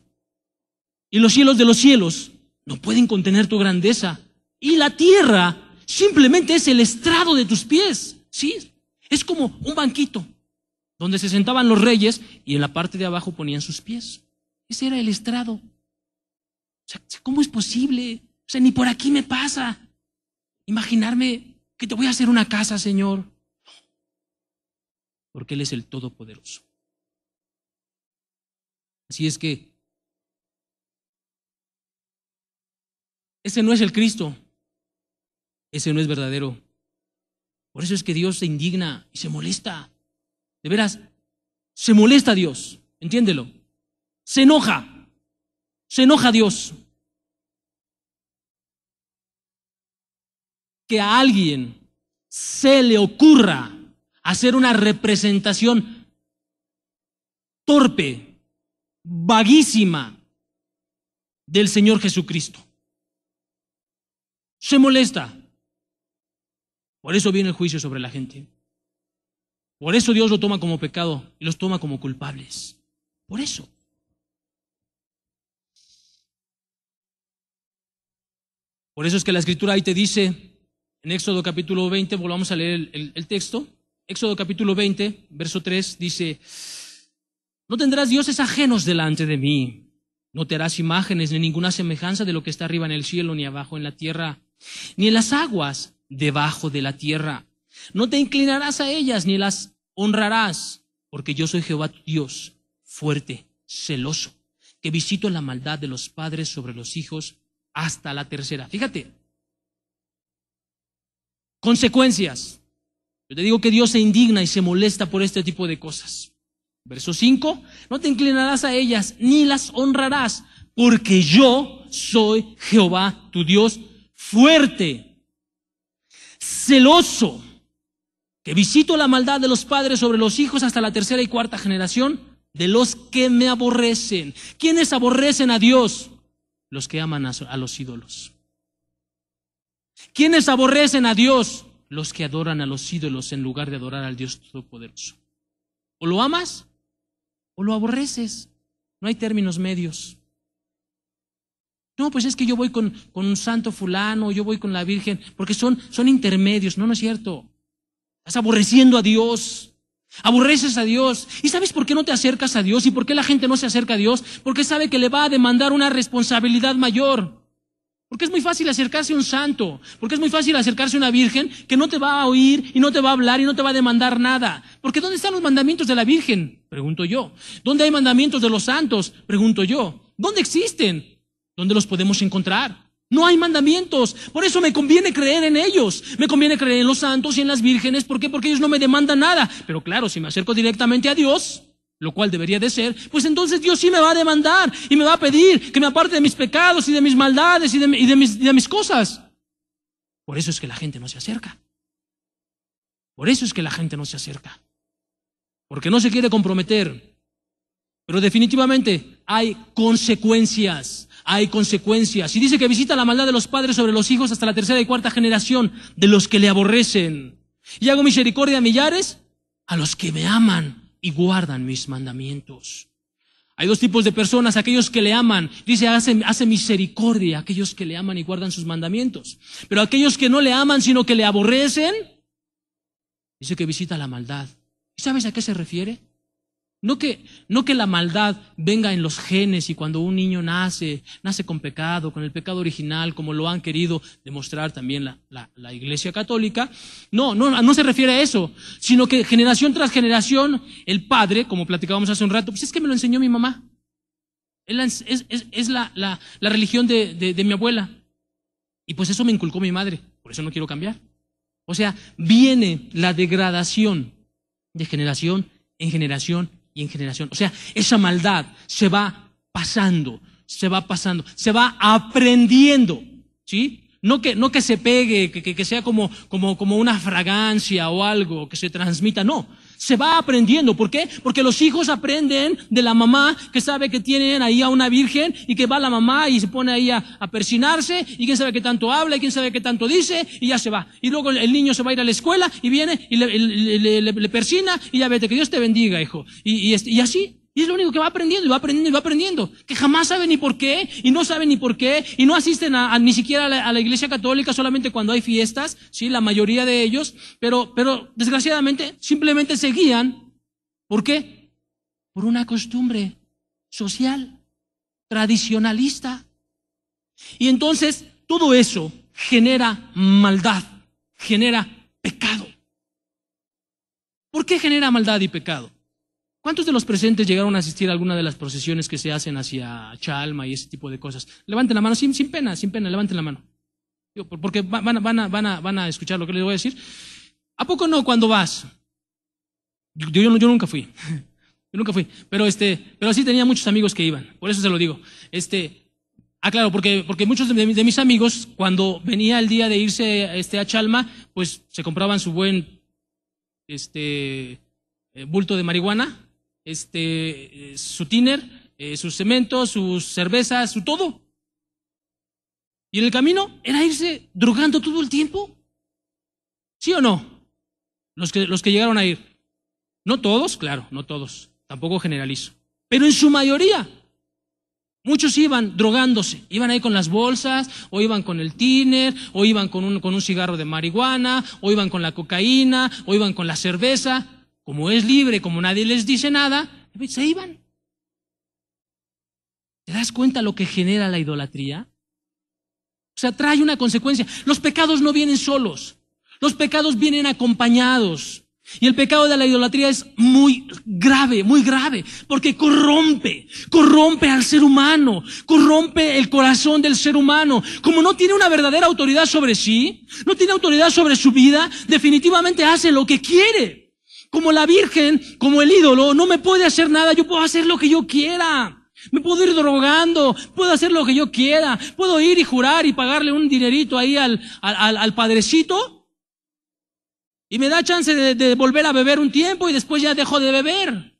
Speaker 1: y los cielos de los cielos no pueden contener tu grandeza, y la tierra simplemente es el estrado de tus pies, ¿sí? Es como un banquito donde se sentaban los reyes y en la parte de abajo ponían sus pies. Ese era el estrado. O sea, ¿cómo es posible? O sea, ni por aquí me pasa imaginarme que te voy a hacer una casa, Señor. Porque Él es el Todopoderoso. Así es que ese no es el Cristo. Ese no es verdadero. Por eso es que Dios se indigna y se molesta. De veras, se molesta Dios. Entiéndelo. Se enoja Dios. Que a alguien se le ocurra hacer una representación torpe, vaguísima del Señor Jesucristo. Se molesta. Por eso viene el juicio sobre la gente. Por eso Dios lo toma como pecado y los toma como culpables. Por eso. Por eso es que la Escritura ahí te dice, en Éxodo capítulo 20, volvamos a leer el texto. Éxodo capítulo 20, verso 3, dice, no tendrás dioses ajenos delante de mí. No te harás imágenes ni ninguna semejanza de lo que está arriba en el cielo, ni abajo en la tierra, ni en las aguas debajo de la tierra. No te inclinarás a ellas ni las honrarás, porque yo soy Jehová tu Dios, fuerte, celoso, que visito la maldad de los padres sobre los hijos hasta la tercera. Fíjate, consecuencias. Yo te digo que Dios se indigna y se molesta por este tipo de cosas. Verso 5, no te inclinarás a ellas ni las honrarás, porque yo soy Jehová tu Dios, fuerte, celoso, que visito la maldad de los padres sobre los hijos hasta la tercera y cuarta generación de los que me aborrecen. ¿Quiénes aborrecen a Dios? Los que aman a los ídolos. ¿Quiénes aborrecen a Dios? Los que adoran a los ídolos en lugar de adorar al Dios Todopoderoso. O lo amas o lo aborreces. No hay términos medios. No, pues es que yo voy con un santo fulano, yo voy con la Virgen, porque son intermedios. No, no es cierto. Estás aborreciendo a Dios. Aborreces a Dios. ¿Y sabes por qué no te acercas a Dios? ¿Y por qué la gente no se acerca a Dios? Porque sabe que le va a demandar una responsabilidad mayor. Porque es muy fácil acercarse a un santo, porque es muy fácil acercarse a una virgen que no te va a oír y no te va a hablar y no te va a demandar nada. Porque ¿dónde están los mandamientos de la virgen? Pregunto yo. ¿Dónde hay mandamientos de los santos? Pregunto yo. ¿Dónde existen? ¿Dónde los podemos encontrar? No hay mandamientos. Por eso me conviene creer en ellos. Me conviene creer en los santos y en las vírgenes. ¿Por qué? Porque ellos no me demandan nada. Pero claro, si me acerco directamente a Dios, lo cual debería de ser, pues entonces Dios sí me va a demandar y me va a pedir que me aparte de mis pecados y de mis maldades y de mis cosas. Por eso es que la gente no se acerca. Por eso es que la gente no se acerca. Porque no se quiere comprometer. Pero definitivamente hay consecuencias. Hay consecuencias. Y dice que visita la maldad de los padres sobre los hijos hasta la tercera y cuarta generación de los que le aborrecen. Y hago misericordia a millares a los que me aman y guardan mis mandamientos. Hay dos tipos de personas, aquellos que le aman, dice, hace misericordia a aquellos que le aman y guardan sus mandamientos. Pero aquellos que no le aman, sino que le aborrecen, dice que visita la maldad. ¿Y sabes a qué se refiere? No que la maldad venga en los genes y cuando un niño nace con pecado, con el pecado original, como lo han querido demostrar también la Iglesia Católica. No se refiere a eso, sino que generación tras generación, el padre, como platicábamos hace un rato, pues es que me lo enseñó mi mamá. Es la religión de mi abuela. Y pues eso me inculcó mi madre, por eso no quiero cambiar. O sea, viene la degradación de generación en generación y en generación. O sea, esa maldad se va pasando, se va aprendiendo, ¿sí? No que se pegue, que sea como una fragancia o algo que se transmita, no. Se va aprendiendo. ¿Por qué? Porque los hijos aprenden de la mamá que sabe que tienen ahí a una virgen y que va la mamá y se pone ahí a persinarse y quién sabe qué tanto habla y quién sabe qué tanto dice y ya se va. Y luego el niño se va a ir a la escuela y viene y le persina y ya vete, que Dios te bendiga, hijo. Y así. Y es lo único que va aprendiendo y va aprendiendo y va aprendiendo. Que jamás sabe ni por qué y no sabe ni por qué y no asisten ni siquiera a la Iglesia Católica solamente cuando hay fiestas, sí, la mayoría de ellos, pero desgraciadamente simplemente se guían. ¿Por qué? Por una costumbre social, tradicionalista. Y entonces todo eso genera maldad, genera pecado. ¿Por qué genera maldad y pecado? ¿Cuántos de los presentes llegaron a asistir a alguna de las procesiones que se hacen hacia Chalma y ese tipo de cosas? Levanten la mano, sin pena, levanten la mano. Porque van a escuchar lo que les voy a decir. ¿A poco no cuando vas? Yo nunca fui. Yo nunca fui. Pero sí tenía muchos amigos que iban. Por eso se lo digo. Claro, porque muchos de mis amigos, cuando venía el día de irse a Chalma, pues se compraban su buen bulto de marihuana, su tiner, sus cementos, sus cervezas, su todo. Y en el camino era irse drogando todo el tiempo. ¿Sí o no? Los que llegaron a ir. No todos, claro, no todos. Tampoco generalizo. Pero en su mayoría. Muchos iban drogándose. Iban ahí con las bolsas, o iban con el tiner, o iban con un cigarro de marihuana, o iban con la cocaína, o iban con la cerveza. Como es libre, como nadie les dice nada, se iban. ¿Te das cuenta lo que genera la idolatría? O sea, trae una consecuencia. Los pecados no vienen solos. Los pecados vienen acompañados. Y el pecado de la idolatría es muy grave, porque corrompe al ser humano, corrompe el corazón del ser humano. Como no tiene una verdadera autoridad sobre sí, no tiene autoridad sobre su vida, definitivamente hace lo que quiere. Como la Virgen, como el ídolo, no me puede hacer nada, yo puedo hacer lo que yo quiera. Me puedo ir drogando, puedo hacer lo que yo quiera, puedo ir y jurar y pagarle un dinerito ahí al padrecito y me da chance de volver a beber un tiempo y después ya dejo de beber.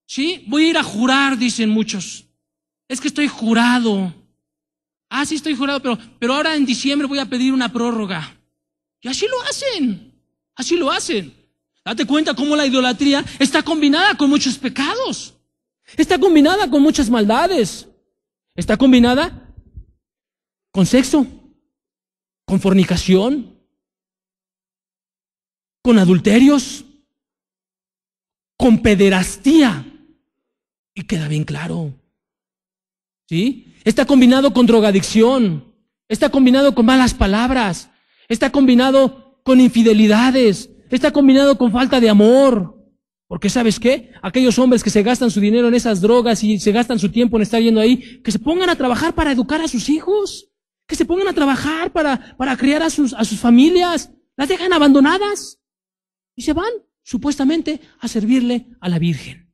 Speaker 1: ¿Sí? Voy a ir a jurar, dicen muchos. Es que estoy jurado. Ah, sí estoy jurado, pero ahora en diciembre voy a pedir una prórroga. Y así lo hacen. Date cuenta cómo la idolatría está combinada con muchos pecados. Está combinada con muchas maldades. Está combinada con sexo, con fornicación, con adulterios, con pederastía. Y queda bien claro. ¿Sí? Está combinado con drogadicción, está combinado con malas palabras, está combinado con infidelidades, está combinado con falta de amor. Porque ¿sabes qué? Aquellos hombres que se gastan su dinero en esas drogas y se gastan su tiempo en estar yendo ahí, que se pongan a trabajar para educar a sus hijos, que se pongan a trabajar para criar a sus familias, las dejan abandonadas y se van supuestamente a servirle a la Virgen.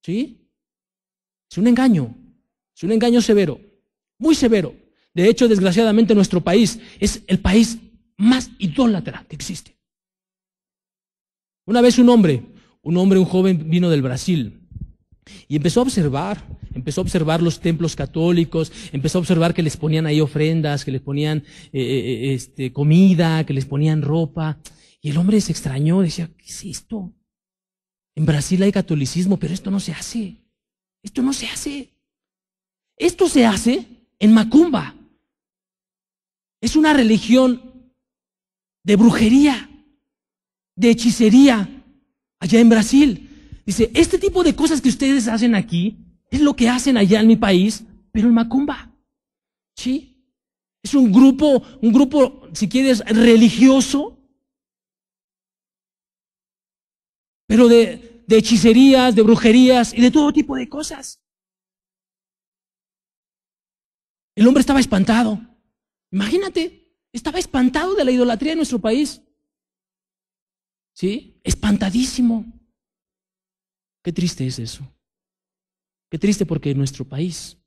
Speaker 1: ¿Sí? Es un engaño severo, muy severo. De hecho, desgraciadamente, nuestro país es el país más idólatra que existe. Una vez un joven vino del Brasil y empezó a observar los templos católicos, empezó a observar que les ponían ahí ofrendas, que les ponían comida, que les ponían ropa. Y el hombre se extrañó, decía, ¿qué es esto? En Brasil hay catolicismo, pero esto no se hace. Esto no se hace. Esto se hace en Macumba. Es una religión de brujería, de hechicería, allá en Brasil. Dice, este tipo de cosas que ustedes hacen aquí es lo que hacen allá en mi país, pero en Macumba. ¿Sí? Es un grupo, si quieres, religioso, pero de hechicerías, de brujerías y de todo tipo de cosas. El hombre estaba espantado. Imagínate, estaba espantado de la idolatría de nuestro país. ¿Sí? Espantadísimo. Qué triste es eso. Qué triste porque nuestro país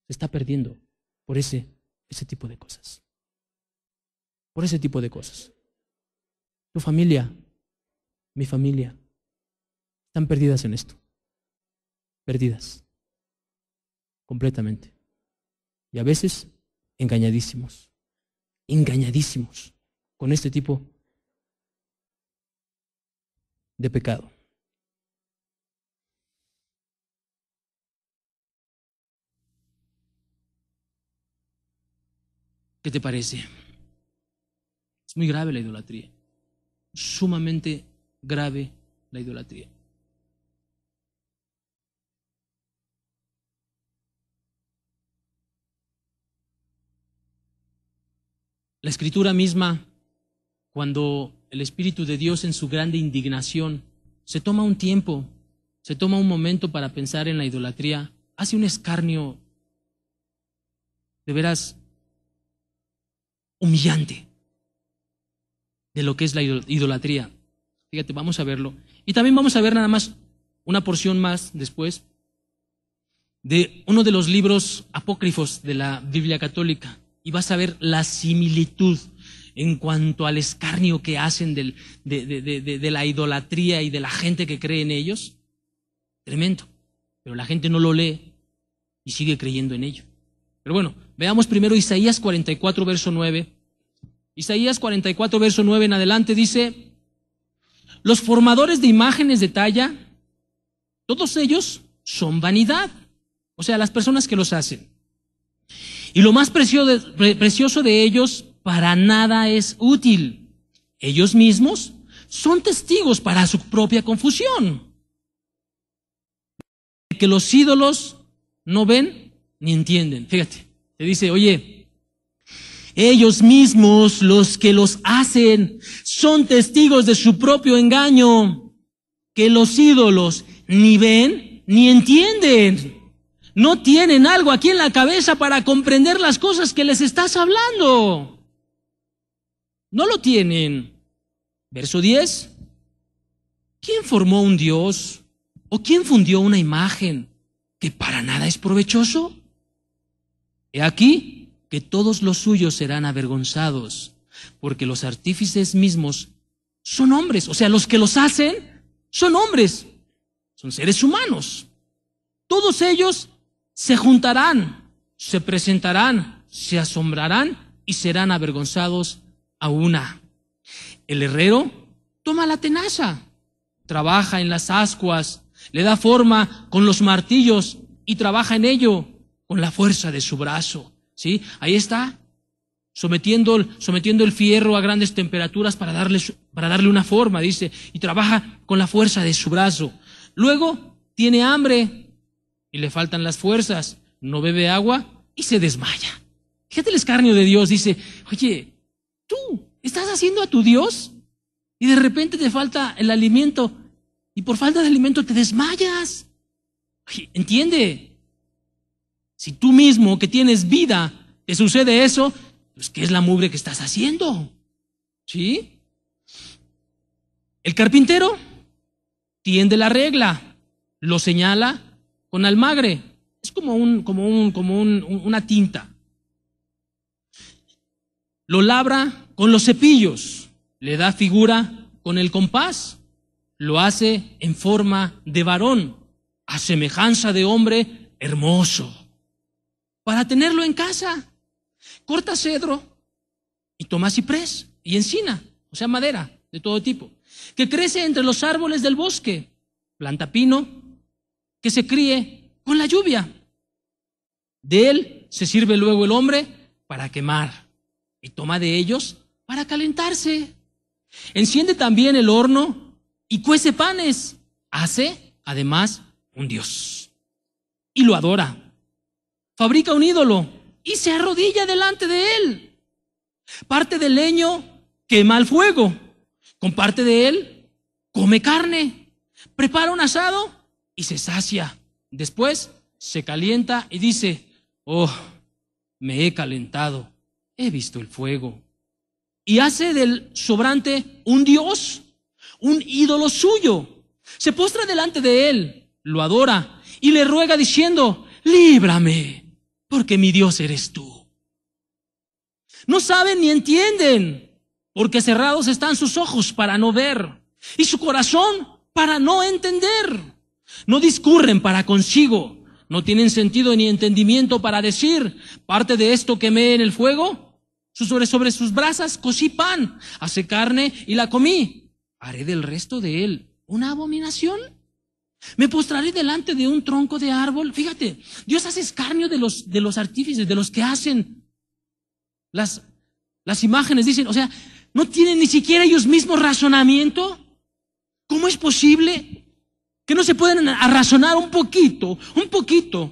Speaker 1: se está perdiendo por ese tipo de cosas. Por ese tipo de cosas. Tu familia, mi familia, están perdidas en esto. Perdidas. Completamente. Y a veces engañadísimos con este tipo de pecado. ¿Qué te parece? Es muy grave la idolatría, sumamente grave la idolatría. La Escritura misma, cuando el Espíritu de Dios en su grande indignación se toma un tiempo, se toma un momento para pensar en la idolatría, hace un escarnio de veras humillante de lo que es la idolatría. Fíjate, vamos a verlo. Y también vamos a ver nada más una porción más después de uno de los libros apócrifos de la Biblia católica. Y vas a ver la similitud en cuanto al escarnio que hacen de la idolatría y de la gente que cree en ellos. Tremendo. Pero la gente no lo lee y sigue creyendo en ello. Pero bueno, veamos primero Isaías 44, verso 9. Isaías 44, verso 9 en adelante dice: los formadores de imágenes de talla, todos ellos son vanidad. O sea, las personas que los hacen. Y lo más precioso de ellos para nada es útil. Ellos mismos son testigos para su propia confusión. Que los ídolos no ven ni entienden. Fíjate, te dice, oye, ellos mismos, los que los hacen, son testigos de su propio engaño. Que los ídolos ni ven ni entienden. No tienen algo aquí en la cabeza para comprender las cosas que les estás hablando. No lo tienen. Verso 10. ¿Quién formó un Dios? ¿O quién fundió una imagen que para nada es provechoso? He aquí que todos los suyos serán avergonzados, porque los artífices mismos son hombres. O sea, los que los hacen son hombres, son seres humanos. Todos ellos se juntarán, se presentarán, se asombrarán y serán avergonzados a una. El herrero toma la tenaza, trabaja en las ascuas, le da forma con los martillos y trabaja en ello con la fuerza de su brazo. ¿Sí? Ahí está. sometiendo el fierro a grandes temperaturas para darle una forma, dice, y trabaja con la fuerza de su brazo. Luego tiene hambre y le faltan las fuerzas, no bebe agua y se desmaya. Fíjate el escarnio de Dios, dice, oye, tú estás haciendo a tu Dios y de repente te falta el alimento y por falta de alimento te desmayas. Oye, entiende, si tú mismo que tienes vida te sucede eso, pues ¿qué es la mugre que estás haciendo? ¿Sí? El carpintero tiende la regla, lo señala con almagre, es como una tinta. Lo labra con los cepillos, le da figura con el compás, lo hace en forma de varón, a semejanza de hombre hermoso, para tenerlo en casa. Corta cedro y toma ciprés y encina, o sea, madera de todo tipo, que crece entre los árboles del bosque. Planta pino, que se críe con la lluvia. De él se sirve luego el hombre para quemar y toma de ellos para calentarse. Enciende también el horno y cuece panes. Hace, además, un dios y lo adora. Fabrica un ídolo y se arrodilla delante de él. Parte del leño quema al fuego. Con parte de él come carne. Prepara un asado y se sacia. Después se calienta y dice, oh, me he calentado, he visto el fuego. Y hace del sobrante un dios, un ídolo suyo. Se postra delante de él, lo adora y le ruega diciendo, líbrame, porque mi Dios eres tú. No saben ni entienden, porque cerrados están sus ojos para no ver y su corazón para no entender. No discurren para consigo, no tienen sentido ni entendimiento para decir, parte de esto quemé en el fuego, sobre sus brasas cocí pan, asé carne y la comí. ¿Haré del resto de él una abominación? ¿Me postraré delante de un tronco de árbol? Fíjate, Dios hace escarnio de los artífices, de los que hacen las imágenes. Dicen, o sea, ¿no tienen ni siquiera ellos mismos razonamiento? ¿Cómo es posible que no se pueden razonar un poquito,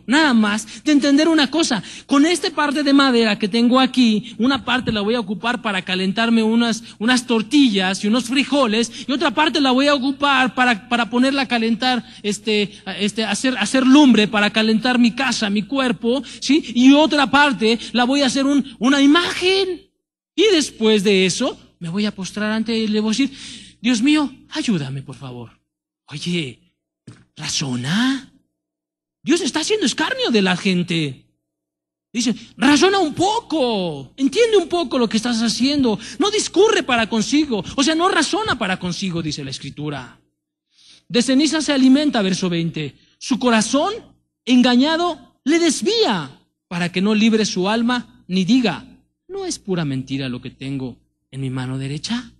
Speaker 1: nada más, de entender una cosa? Con esta parte de madera que tengo aquí, una parte la voy a ocupar para calentarme unas tortillas y unos frijoles, y otra parte la voy a ocupar para ponerla a calentar, hacer lumbre para calentar mi casa, mi cuerpo, ¿sí? Y otra parte la voy a hacer una imagen. Y después de eso, me voy a postrar ante él y le voy a decir, Dios mío, ayúdame, por favor. Oye, razona. Dios está haciendo escarnio de la gente. Dice, razona un poco, entiende un poco lo que estás haciendo. No discurre para consigo, o sea, no razona para consigo, dice la Escritura. De ceniza se alimenta, verso 20. Su corazón, engañado, le desvía para que no libre su alma ni diga, ¿no es pura mentira lo que tengo en mi mano derecha?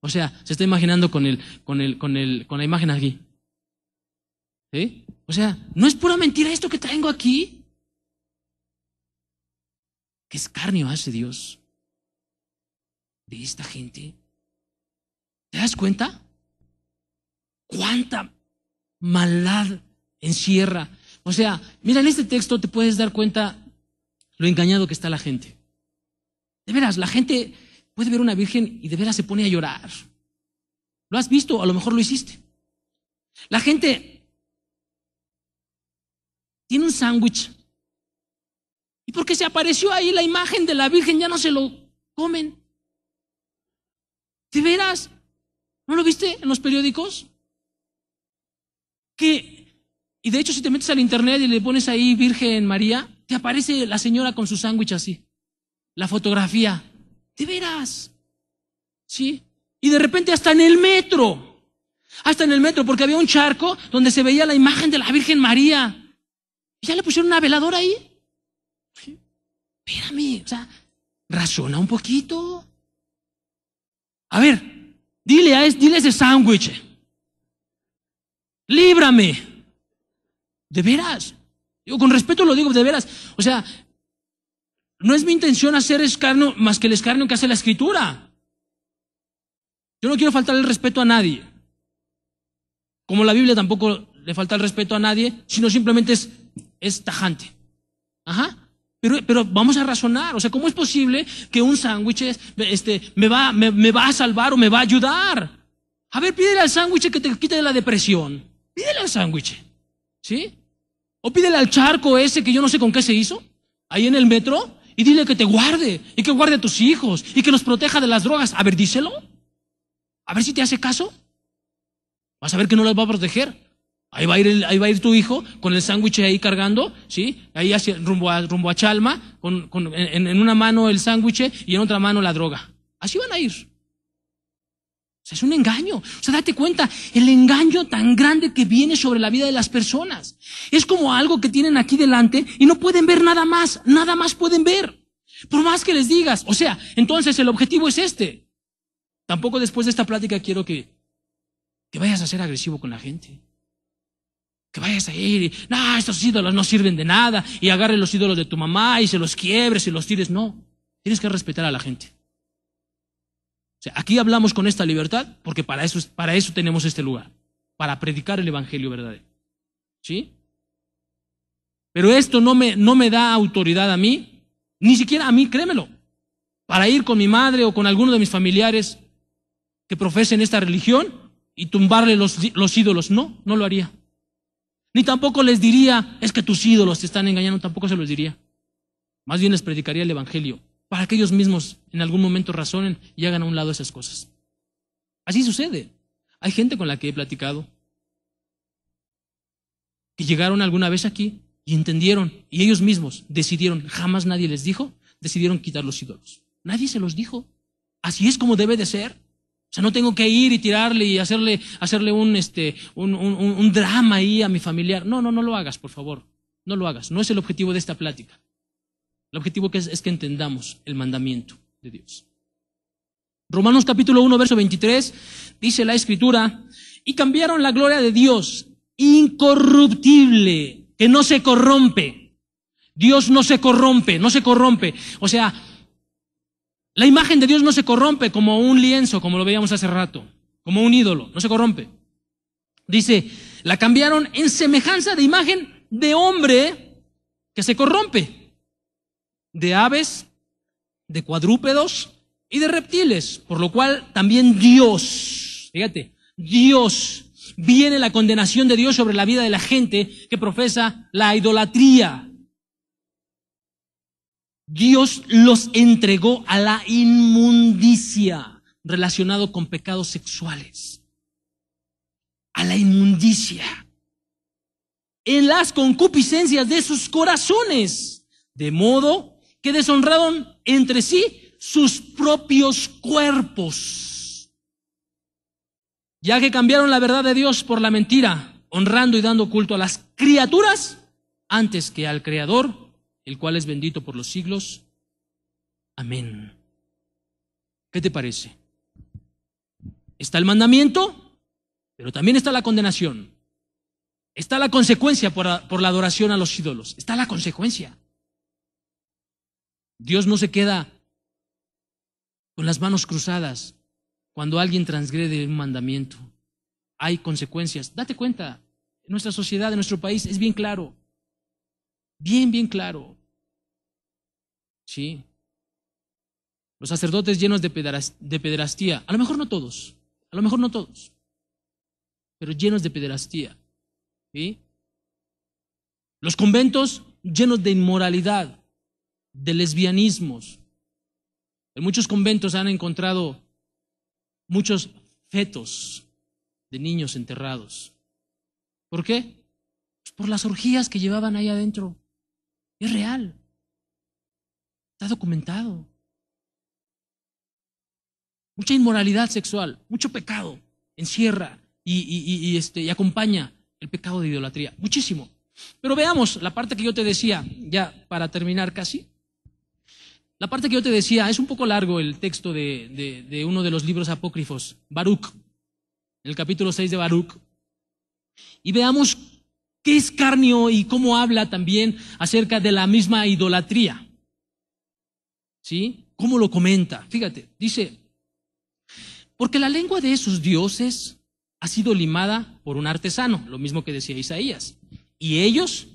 Speaker 1: O sea, se está imaginando con la imagen aquí. ¿Sí? O sea, ¿no es pura mentira esto que tengo aquí? ¿Qué escarnio hace Dios de esta gente? ¿Te das cuenta? ¿Cuánta maldad encierra? O sea, mira, en este texto te puedes dar cuenta lo engañado que está la gente. De veras, la gente puede ver una virgen y de veras se pone a llorar. ¿Lo has visto? A lo mejor lo hiciste. La gente tiene un sándwich y porque se apareció ahí la imagen de la virgen ya no se lo comen. ¿De veras? ¿No lo viste en los periódicos? Y de hecho si te metes al internet y le pones ahí Virgen María, te aparece la señora con su sándwich así. La fotografía. ¿De veras? ¿Sí? Y de repente hasta en el metro, porque había un charco donde se veía la imagen de la Virgen María. Y ya le pusieron una veladora ahí. ¿Sí? Espérame, o sea, razona un poquito. A ver, dile a ese sándwich, líbrame. ¿De veras? Yo con respeto lo digo, de veras. O sea, No es mi intención hacer escarnio más que el escarnio que hace la Escritura. Yo no quiero faltar el respeto a nadie. Como la Biblia tampoco le falta el respeto a nadie, sino simplemente es tajante. Ajá. Pero vamos a razonar. O sea, ¿cómo es posible que un sándwich me va a salvar o me va a ayudar? A ver, pídele al sándwich que te quite de la depresión. Pídele al sándwich. ¿Sí? O pídele al charco ese que yo no sé con qué se hizo, ahí en el metro, y dile que te guarde, y que guarde a tus hijos, y que los proteja de las drogas. A ver, díselo. A ver si te hace caso. Vas a ver que no los va a proteger. Ahí va a ir tu hijo con el sándwich ahí cargando, ¿sí? Ahí hacia, rumbo a Chalma, en una mano el sándwich y en otra mano la droga. Así van a ir. O sea, es un engaño. O sea, date cuenta, el engaño tan grande que viene sobre la vida de las personas. Es como algo que tienen aquí delante y no pueden ver nada más pueden ver. Por más que les digas. O sea, entonces el objetivo es este. Tampoco después de esta plática quiero que vayas a ser agresivo con la gente. Que vayas a ir y, no, estos ídolos no sirven de nada, y agarres los ídolos de tu mamá y se los quiebres y los tires. No, tienes que respetar a la gente. O sea, aquí hablamos con esta libertad porque para eso tenemos este lugar, para predicar el evangelio verdadero. ¿Sí? Pero esto no me da autoridad a mí, ni siquiera a mí, créemelo, para ir con mi madre o con alguno de mis familiares que profesen esta religión y tumbarle los ídolos. No lo haría. Ni tampoco les diría, es que tus ídolos te están engañando, tampoco se los diría. Más bien les predicaría el evangelio, para que ellos mismos en algún momento razonen y hagan a un lado esas cosas. Así sucede. Hay gente con la que he platicado, que llegaron alguna vez aquí y entendieron, y ellos mismos decidieron, jamás nadie les dijo, decidieron quitar los ídolos. Nadie se los dijo. Así es como debe de ser. O sea, no tengo que ir y tirarle y hacerle un drama ahí a mi familiar. No lo hagas, por favor. No lo hagas. No es el objetivo de esta plática. El objetivo es que entendamos el mandamiento de Dios. Romanos capítulo 1, verso 23, dice la Escritura, y cambiaron la gloria de Dios, incorruptible, que no se corrompe. Dios no se corrompe. O sea, la imagen de Dios no se corrompe como un lienzo, como lo veíamos hace rato, como un ídolo, no se corrompe. Dice, la cambiaron en semejanza de imagen de hombre que se corrompe, de aves, de cuadrúpedos y de reptiles, por lo cual también Dios, fíjate, Dios, viene la condenación de Dios sobre la vida de la gente que profesa la idolatría. Dios los entregó a la inmundicia relacionado con pecados sexuales. A la inmundicia. En las concupiscencias de sus corazones. De modo que deshonraron entre sí sus propios cuerpos. Ya que cambiaron la verdad de Dios por la mentira, honrando y dando culto a las criaturas antes que al Creador, el cual es bendito por los siglos. Amén. ¿Qué te parece? Está el mandamiento, pero también está la condenación. Está la consecuencia por la adoración a los ídolos. Está la consecuencia. Dios no se queda con las manos cruzadas cuando alguien transgrede un mandamiento. Hay consecuencias. Date cuenta, en nuestra sociedad, en nuestro país, es bien claro. Bien claro. Sí. Los sacerdotes llenos de pederastía, a lo mejor no todos, pero llenos de pederastía. ¿Sí? Los conventos llenos de inmoralidad, de lesbianismos. En muchos conventos han encontrado muchos fetos de niños enterrados. ¿Por qué? Pues por las orgías que llevaban ahí adentro. Es real. Está documentado. Mucha inmoralidad sexual, mucho pecado encierra y acompaña el pecado de idolatría. Muchísimo. Pero veamos la parte que yo te decía, ya para terminar casi. La parte que yo te decía, es un poco largo el texto de uno de los libros apócrifos, Baruch, en el capítulo 6 de Baruch. Y veamos qué escarnio y cómo habla también acerca de la misma idolatría. ¿Sí? ¿Cómo lo comenta? Fíjate, dice, porque la lengua de esos dioses ha sido limada por un artesano, lo mismo que decía Isaías. Y ellos,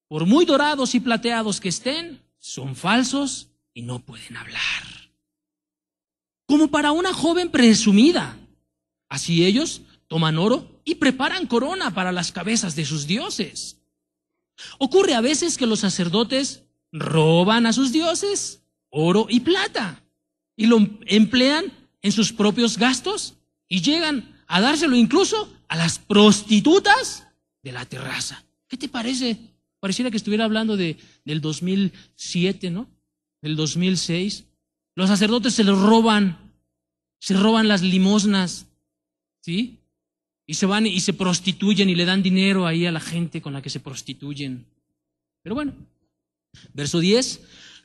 Speaker 1: por muy dorados y plateados que estén, son falsos y no pueden hablar. Como para una joven presumida. Así ellos toman oro y preparan corona para las cabezas de sus dioses. Ocurre a veces que los sacerdotes roban a sus dioses oro y plata y lo emplean en sus propios gastos y llegan a dárselo incluso a las prostitutas de la terraza. ¿Qué te parece? Pareciera que estuviera hablando del 2007, ¿no? Del 2006. Los sacerdotes se roban las limosnas, ¿sí? Y se van y se prostituyen y le dan dinero ahí a la gente con la que se prostituyen. Pero bueno, verso 10.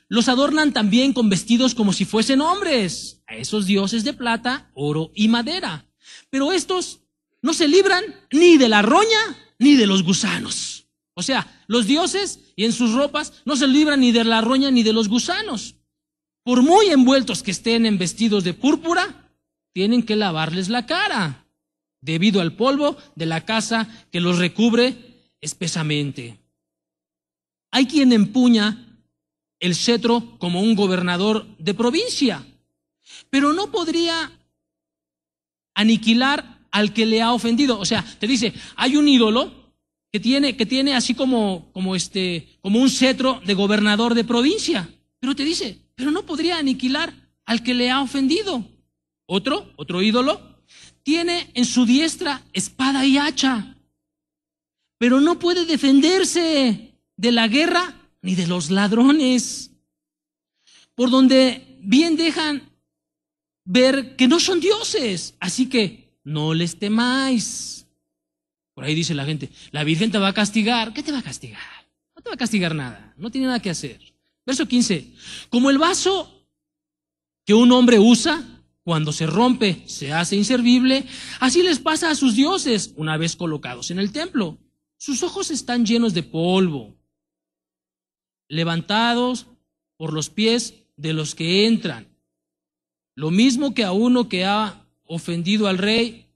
Speaker 1: Los adornan también con vestidos como si fuesen hombres, a esos dioses de plata, oro y madera. Pero estos no se libran ni de la roña ni de los gusanos. O sea, los dioses y en sus ropas no se libran ni de la roña ni de los gusanos. Por muy envueltos que estén en vestidos de púrpura, tienen que lavarles la cara, debido al polvo de la casa que los recubre espesamente. Hay quien empuña el cetro como un gobernador de provincia, pero no podría aniquilar al que le ha ofendido. O sea, te dice, hay un ídolo que tiene así como un cetro de gobernador de provincia, pero te dice, pero no podría aniquilar al que le ha ofendido. Otro ídolo tiene en su diestra espada y hacha, pero no puede defenderse de la guerra ni de los ladrones, por donde bien dejan ver que no son dioses, así que no les temáis. Por ahí dice la gente, la Virgen te va a castigar. ¿Qué te va a castigar? No te va a castigar nada, no tiene nada que hacer. Verso 15, como el vaso que un hombre usa, cuando se rompe, se hace inservible, así les pasa a sus dioses una vez colocados en el templo. Sus ojos están llenos de polvo, levantados por los pies de los que entran. Lo mismo que a uno que ha ofendido al rey,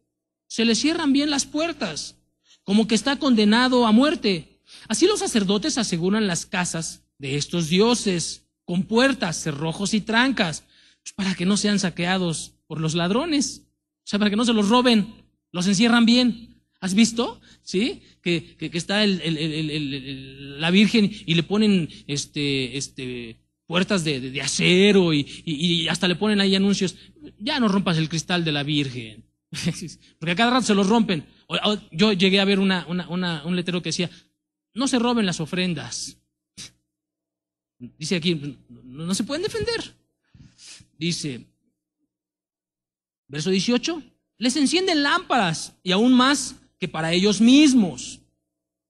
Speaker 1: se le cierran bien las puertas, como que está condenado a muerte. Así los sacerdotes aseguran las casas de estos dioses con puertas, cerrojos y trancas, pues para que no sean saqueados por los ladrones, o sea, para que no se los roben, los encierran bien. ¿Has visto? ¿Sí? Que está la Virgen y le ponen puertas de acero y hasta le ponen ahí anuncios. Ya no rompas el cristal de la Virgen. Porque a cada rato se los rompen. Yo llegué a ver un letrero que decía, no se roben las ofrendas. Dice aquí, no se pueden defender. Dice, verso 18, les encienden lámparas y aún más que para ellos mismos,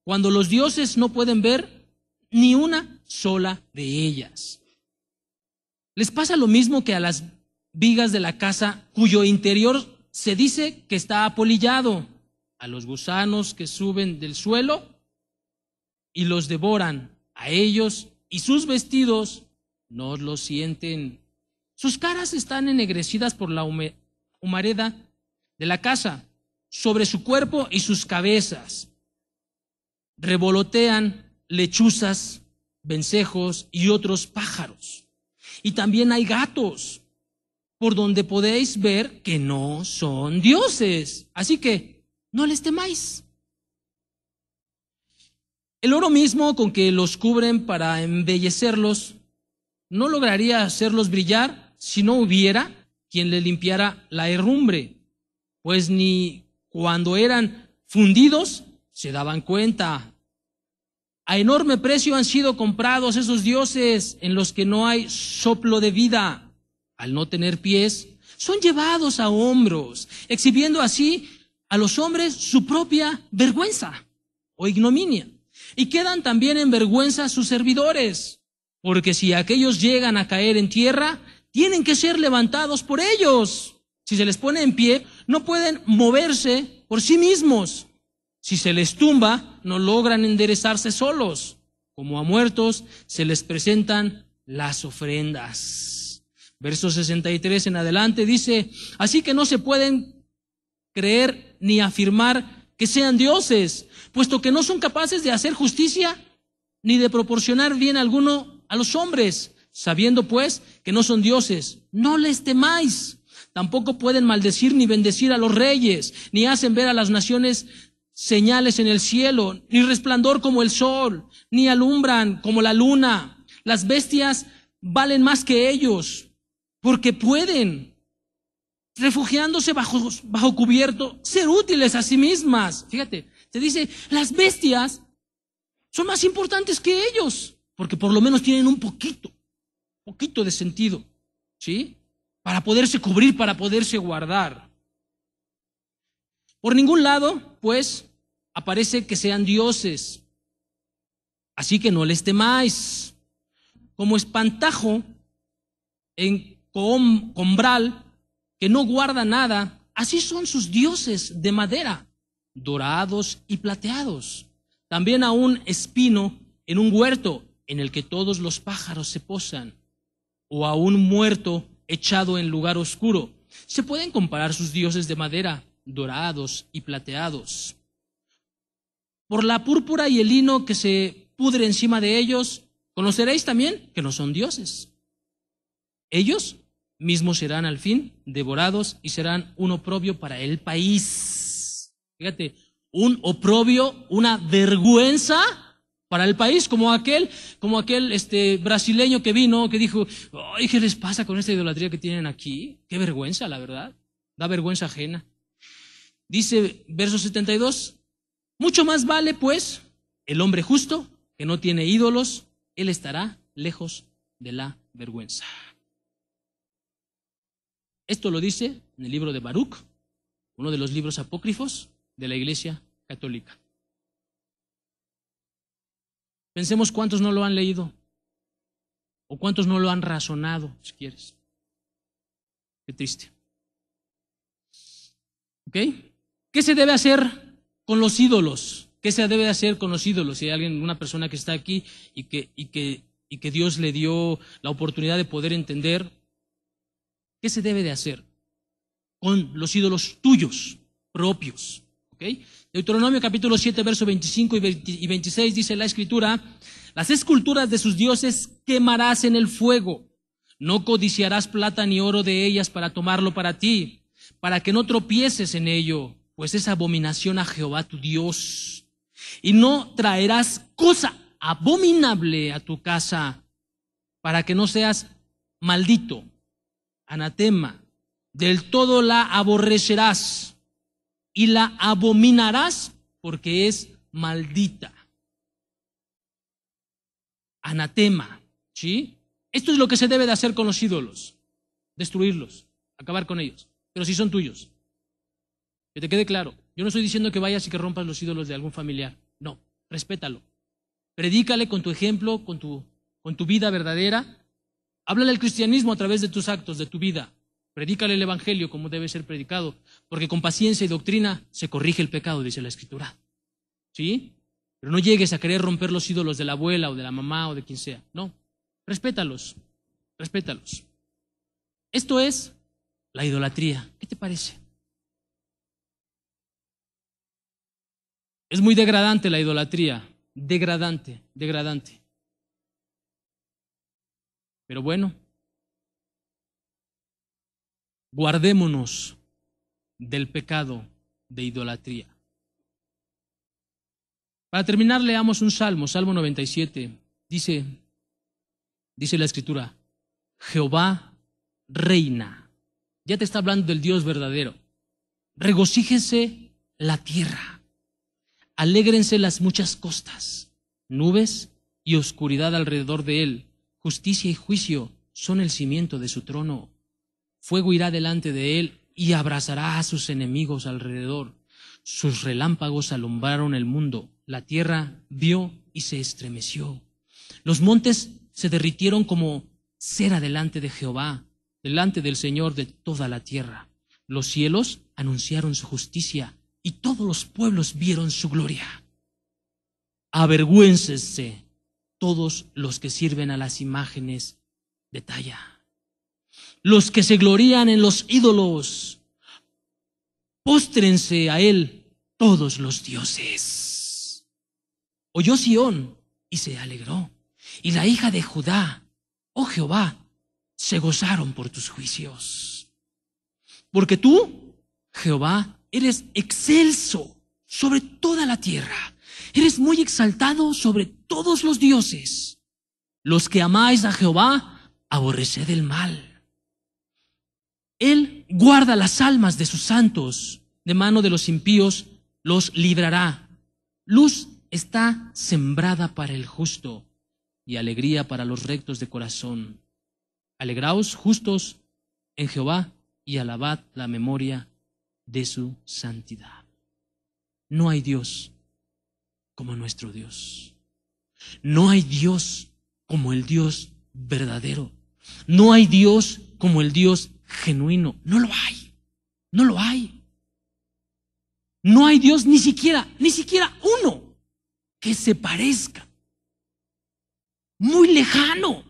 Speaker 1: cuando los dioses no pueden ver ni una sola de ellas. Les pasa lo mismo que a las vigas de la casa cuyo interior se dice que está apolillado, a los gusanos que suben del suelo y los devoran, a ellos y sus vestidos no los sienten. Sus caras están ennegrecidas por la humareda de la casa, sobre su cuerpo y sus cabezas. Revolotean lechuzas, vencejos y otros pájaros. Y también hay gatos, por donde podéis ver que no son dioses. Así que no les temáis. El oro mismo con que los cubren para embellecerlos no lograría hacerlos brillar si no hubiera quien le limpiara la herrumbre, pues ni cuando eran fundidos se daban cuenta. A enorme precio han sido comprados esos dioses en los que no hay soplo de vida. Al no tener pies, son llevados a hombros, exhibiendo así a los hombres su propia vergüenza o ignominia. Y quedan también en vergüenza sus servidores, porque si aquellos llegan a caer en tierra, tienen que ser levantados por ellos. Si se les pone en pie, no pueden moverse por sí mismos. Si se les tumba, no logran enderezarse solos. Como a muertos, se les presentan las ofrendas. Verso 63 en adelante dice: así que no se pueden creer ni afirmar que sean dioses, puesto que no son capaces de hacer justicia ni de proporcionar bien alguno a los hombres. Sabiendo pues que no son dioses, no les temáis. Tampoco pueden maldecir ni bendecir a los reyes, ni hacen ver a las naciones señales en el cielo, ni resplandor como el sol, ni alumbran como la luna. Las bestias valen más que ellos, porque pueden, refugiándose bajo cubierto, ser útiles a sí mismas. Fíjate, te dice, las bestias son más importantes que ellos, porque por lo menos tienen un poquito de sentido, ¿sí? Para poderse cubrir, para poderse guardar. Por ningún lado, pues, aparece que sean dioses. Así que no les temáis. Como espantajo en combral, que no guarda nada, así son sus dioses de madera, dorados y plateados. También a un espino en un huerto en el que todos los pájaros se posan, o a un muerto echado en lugar oscuro. Se pueden comparar sus dioses de madera, dorados y plateados. Por la púrpura y el lino que se pudre encima de ellos, conoceréis también que no son dioses. Ellos mismos serán al fin devorados y serán un oprobio para el país. Fíjate, un oprobio, una vergüenza para el país, como aquel brasileño que vino, que dijo: ay, ¿qué les pasa con esta idolatría que tienen aquí? Qué vergüenza, la verdad, da vergüenza ajena. Dice verso 72, mucho más vale pues el hombre justo que no tiene ídolos, él estará lejos de la vergüenza. Esto lo dice en el libro de Baruch, uno de los libros apócrifos de la Iglesia Católica. Pensemos cuántos no lo han leído, o cuántos no lo han razonado, si quieres. Qué triste. ¿Ok? ¿Qué se debe hacer con los ídolos? ¿Qué se debe hacer con los ídolos? Si hay alguien, una persona que está aquí y que Dios le dio la oportunidad de poder entender, ¿qué se debe de hacer con los ídolos tuyos, propios? ¿Ok? Deuteronomio capítulo 7, verso 25 y 26 dice la Escritura: las esculturas de sus dioses quemarás en el fuego. No codiciarás plata ni oro de ellas para tomarlo para ti, para que no tropieces en ello, pues es abominación a Jehová tu Dios. Y no traerás cosa abominable a tu casa, para que no seas maldito, anatema. Del todo la aborrecerás y la abominarás, porque es maldita. Anatema, ¿sí? Esto es lo que se debe de hacer con los ídolos: destruirlos, acabar con ellos. Pero si son tuyos, que te quede claro, yo no estoy diciendo que vayas y que rompas los ídolos de algún familiar. No, respétalo. Predícale con tu ejemplo, con tu vida verdadera. Háblale al cristianismo a través de tus actos, de tu vida. Predícale el evangelio como debe ser predicado, porque con paciencia y doctrina se corrige el pecado, dice la Escritura. ¿Sí? Pero no llegues a querer romper los ídolos de la abuela o de la mamá o de quien sea. No, respétalos, respétalos. Esto es la idolatría. ¿Qué te parece? Es muy degradante la idolatría, degradante. Pero bueno, guardémonos del pecado de idolatría. Para terminar, leamos un salmo, Salmo 97. Dice la Escritura: Jehová reina. Ya te está hablando del Dios verdadero. Regocíjese la tierra, alégrense las muchas costas, nubes y oscuridad alrededor de él. Justicia y juicio son el cimiento de su trono. Fuego irá delante de él y abrazará a sus enemigos alrededor. Sus relámpagos alumbraron el mundo. La tierra vio y se estremeció. Los montes se derritieron como cera delante de Jehová, delante del Señor de toda la tierra. Los cielos anunciaron su justicia y todos los pueblos vieron su gloria. Avergüéncese todos los que sirven a las imágenes de talla, los que se glorían en los ídolos. Póstrense a él todos los dioses. Oyó Sión y se alegró, y la hija de Judá, oh Jehová, se gozaron por tus juicios. Porque tú, Jehová, eres excelso sobre toda la tierra, eres muy exaltado sobre todos los dioses. Los que amáis a Jehová, aborreced el mal. Él guarda las almas de sus santos, de mano de los impíos los librará. Luz está sembrada para el justo y alegría para los rectos de corazón. Alegraos justos en Jehová y alabad la memoria de su santidad. No hay Dios como nuestro Dios. No hay Dios como el Dios verdadero. No hay Dios como el Dios genuino. No lo hay. No lo hay. No hay Dios ni siquiera uno que se parezca. Muy lejano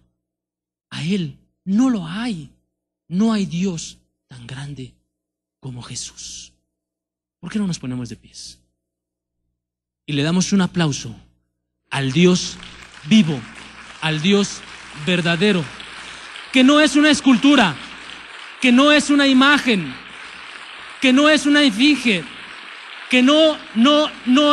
Speaker 1: a Él. No lo hay. No hay Dios tan grande como Jesús. ¿Por qué no nos ponemos de pies? Y le damos un aplauso al Dios vivo, al Dios verdadero, que no es una escultura, que no es una imagen, que no es una efigie, que no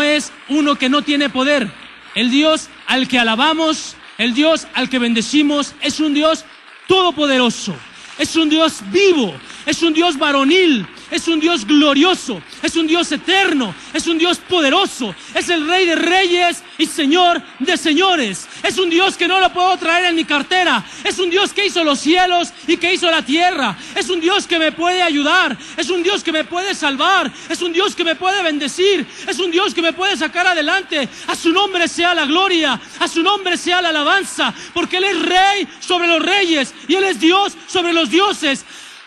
Speaker 1: es uno que no tiene poder. El Dios al que alabamos, el Dios al que bendecimos, es un Dios todopoderoso, es un Dios vivo, es un Dios varonil, es un Dios glorioso, es un Dios eterno, es un Dios poderoso, es el Rey de reyes y Señor de señores. Es un Dios que no lo puedo traer en mi cartera, es un Dios que hizo los cielos y que hizo la tierra, es un Dios que me puede ayudar, es un Dios que me puede salvar, es un Dios que me puede bendecir, es un Dios que me puede sacar adelante. A su nombre sea la gloria, a su nombre sea la alabanza, porque Él es Rey sobre los reyes y Él es Dios sobre los dioses.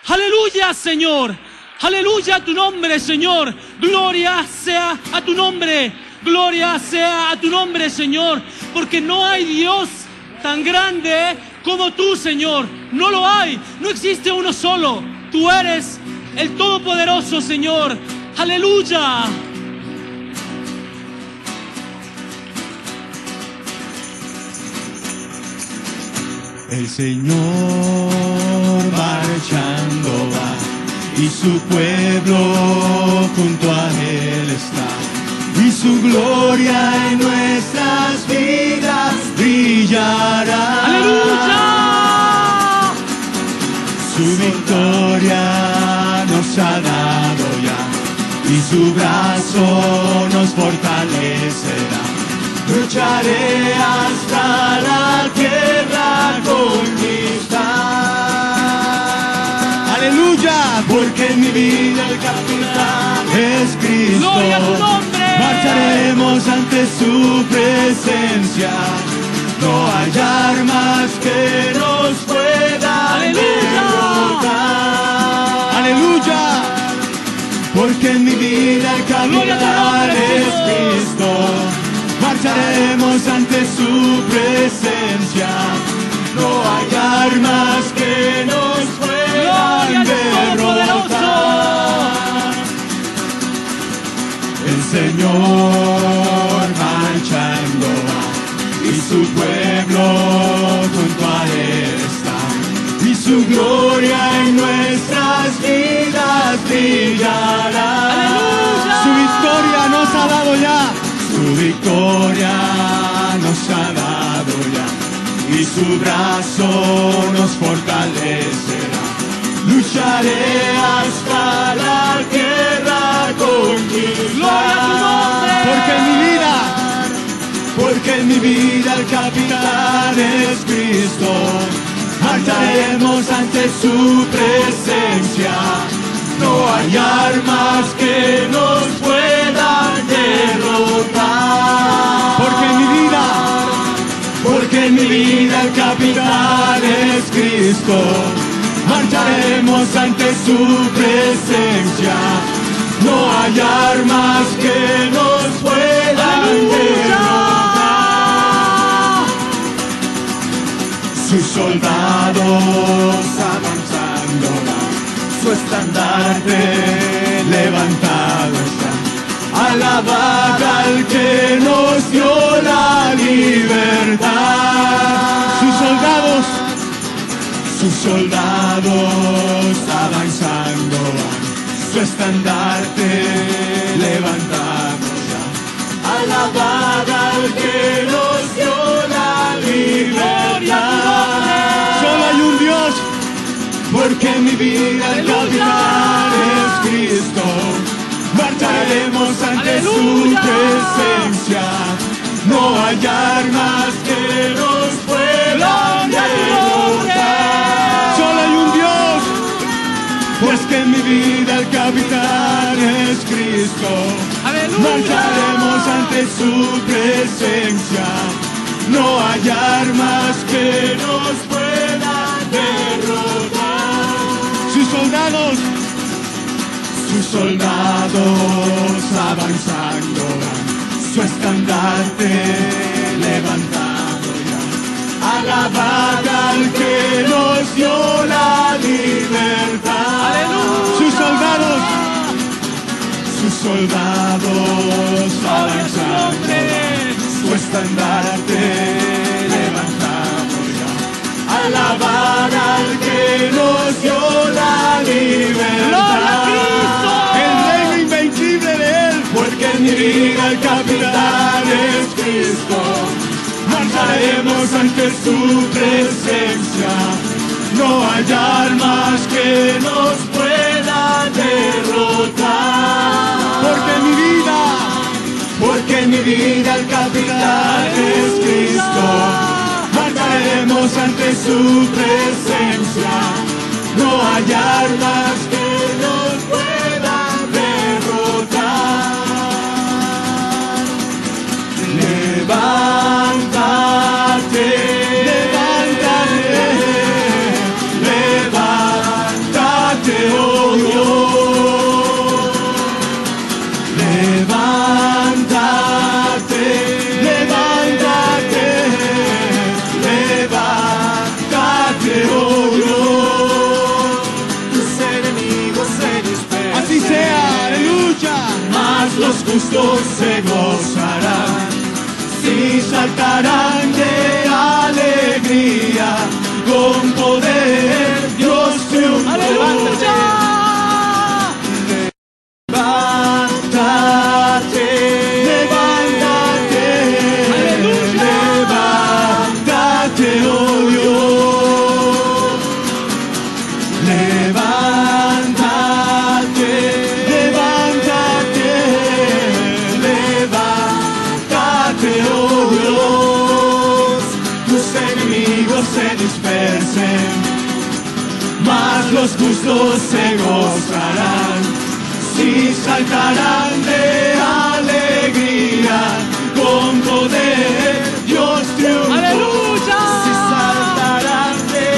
Speaker 1: Aleluya, Señor. Aleluya a tu nombre, Señor. Gloria sea a tu nombre. Gloria sea a tu nombre, Señor. Porque no hay Dios tan grande como tú, Señor. No lo hay. No existe uno solo. Tú eres el Todopoderoso, Señor. Aleluya.
Speaker 2: El Señor marchando va, y su pueblo junto a Él está, y su gloria en nuestras vidas brillará.
Speaker 1: ¡Aleluya!
Speaker 2: Su victoria nos ha dado ya, y su brazo nos fortalecerá. Lucharé hasta la tierra conquistar. Aleluya, porque en mi vida el capitán es Cristo.
Speaker 1: ¡Gloria a tu nombre!
Speaker 2: Marcharemos ante su presencia. No hay armas que nos puedan derrotar. Aleluya, porque en mi vida el capitán es Cristo. Marcharemos ante su presencia. No hay armas que nos puedan derrotar. El Señor marchando va, y su pueblo junto a Él está, y su gloria en nuestras vidas brillará.
Speaker 1: ¡Aleluya!
Speaker 2: Su victoria nos ha dado ya. Su victoria nos ha dado ya, y su brazo nos fortalecerá. Lucharé hasta la tierra conquistar. Porque en mi vida el capitán es Cristo. Marcharemos ante su presencia. No hay armas que nos puedan derrotar. Porque en mi vida el capitán es Cristo. Marcharemos ante su presencia. No hay armas que nos puedan derrotar. Alabad al que nos dio la libertad. Sus soldados avanzando van, su estandarte levantando ya. Alabad al que nos dio la libertad. Solo hay un Dios, porque en mi vida el capitán es Cristo. Marcharemos ante su presencia, no hay armas que nos puedan derrotar. Solo hay un Dios, pues que en mi vida el capitán es Cristo. Marcharemos ante su presencia, no hay armas que nos puedan derrotar. Sus soldados avanzando van, su estandarte levantado ya. Alabad al que nos dio la libertad. ¡Aleluya! Sus soldados avanzando van, su estandarte levantado ya. Alabad al que nos dio la libertad. El reino invencible de él, porque en mi vida el capitán es Cristo. Marcharemos ante su presencia, no hay armas que nos puedan derrotar. Porque en mi vida el capitán es Cristo. Marcharemos ante su presencia, no hay armas que nos puedan derrotar. Levántate, levántate, oh Dios. Levántate, levántate, levántate, oh Dios. Tus enemigos se dispersan. Así sea, aleluya. Mas los justos se gozarán, sí saltarán de alegría, con poder Dios triunfó. ¡Aleluya! Levántate, levántate, ¡aleluya! Levántate, oh Dios. Levántate, levántate, levántate, oh Dios. Tus enemigos se dispersen, mas los justos se gozarán, sí saltarán de alegría, con poder Dios triunfó. ¡Aleluya! Sí saltarán de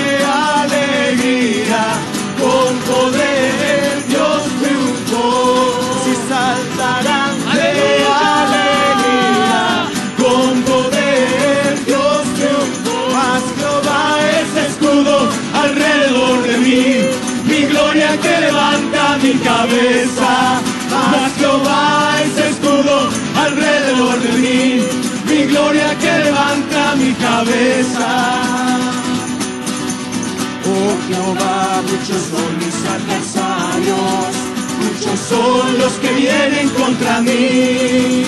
Speaker 2: alegría, con poder Dios triunfó. Sí saltarán de alegría, con poder Dios triunfó. Mas Jehová es escudo alrededor de mí, mi gloria que levanta mi cabeza. Mas Jehová es escudo alrededor de mí, mi gloria que levanta mi cabeza. Oh Jehová, muchos son mis adversarios, muchos son los que vienen contra mí,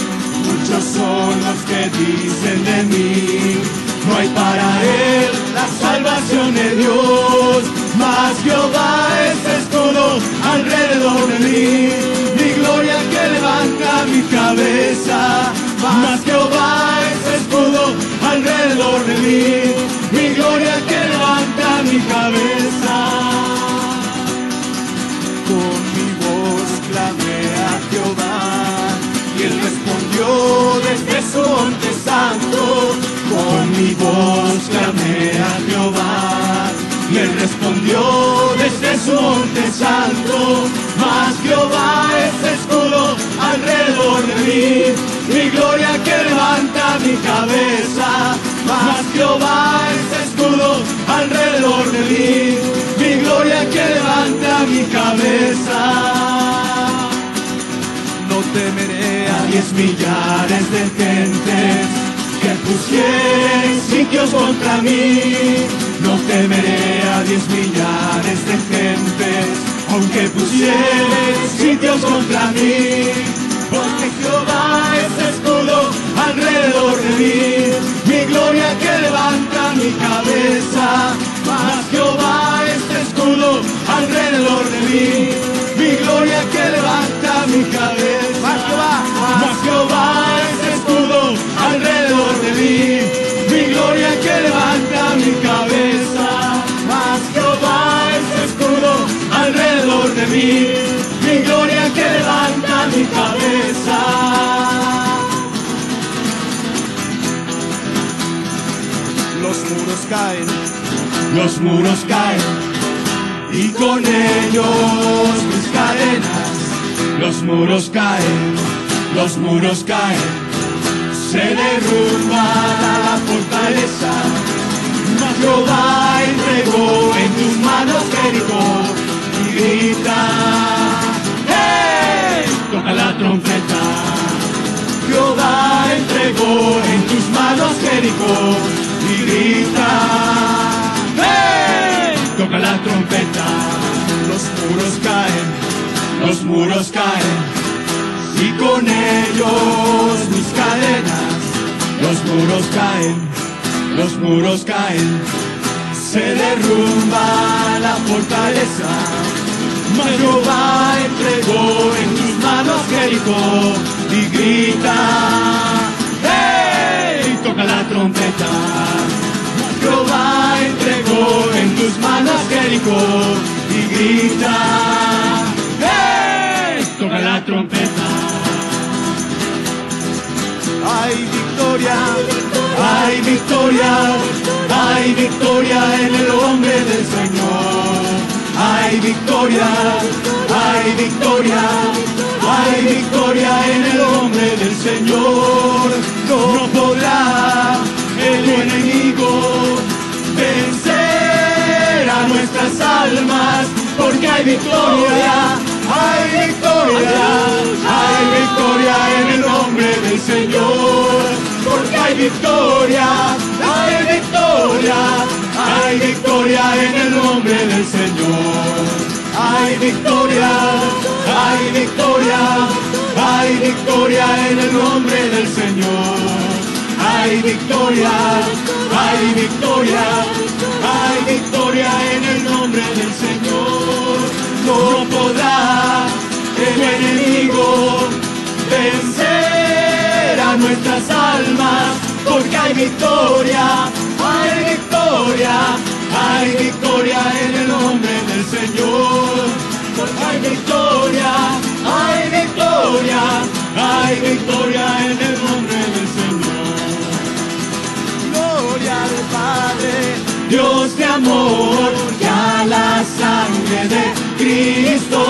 Speaker 2: muchos son los que dicen de mí, no hay para él la salvación de Dios. Mas Jehová es escudo alrededor de mí, mi gloria que levanta mi cabeza. Mas Jehová es escudo alrededor de mí, mi gloria que levanta mi cabeza. Con mi voz clamé a Jehová, y él respondió desde su monte santo. Con mi voz clamé a Jehová, y él respondió desde su monte santo. Mas Jehová es escudo alrededor de mí, mi gloria que levanta mi cabeza. Mas Jehová es escudo alrededor de mí, mi gloria que levanta mi cabeza. No temeré a 10 millares de gentes que pusieren sitios contra mí. No temeré a 10 millares de gentes, aunque pusieren sitios contra mí. Porque Jehová es escudo alrededor de mí, mi gloria que levanta mi cabeza. Mas Jehová es escudo alrededor de mí, mi gloria que levanta mi cabeza. Mas Jehová es escudo alrededor de mí, mi gloria que levanta mi cabeza. Mas Jehová es escudo alrededor de mí, mi gloria que levanta mi cabeza. Los muros caen, y con ellos mis cadenas. Los muros caen, se derrumba la fortaleza. Mas Jehová entregó en tus manos Jericó, y grita, ¡hey! Toca la trompeta. Jehová entregó en tus manos Jericó, y grita, ¡hey! Toca la trompeta. Los muros caen, y con ellos mis cadenas. Los muros caen, se derrumba la fortaleza. Mas Jehová entregó en tus manos Jericó, y grita, ¡hey! Toca la trompeta. Jehová entregó en tus manos Jericó, y grita, ¡hey! Toca la trompeta. Hay victoria, hay victoria, hay victoria en el nombre del Señor. Hay victoria, hay victoria, hay victoria en el nombre del Señor. No podrá el enemigo vencer a nuestras almas, porque hay victoria, hay victoria, hay victoria en el nombre del Señor. Porque hay victoria, hay victoria, hay victoria en el nombre del Señor. Hay victoria, hay victoria, hay victoria en el nombre del Señor. Hay victoria, hay victoria, hay victoria en el nombre del Señor. No podrá el enemigo vencer a nuestras almas, porque hay victoria, hay victoria, hay victoria en el nombre del Señor. Porque hay victoria, hay victoria, hay victoria en el nombre del Señor. Gloria al Padre, Dios de amor, y a la sangre de Cristo,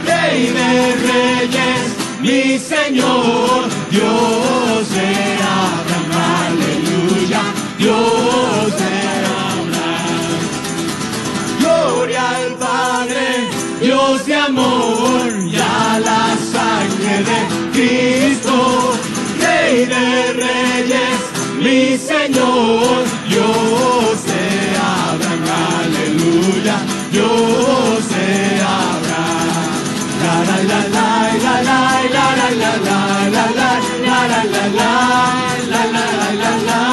Speaker 2: Rey de Reyes, mi Señor. Dios de Abraham, aleluya, Dios de Abraham. Gloria al Padre, Dios de amor, y a la sangre de Cristo, Rey de Reyes, mi Señor. Dios de Abraham, aleluya, Dios de Abraham. La la la la la la la la la la la la la la la la la la la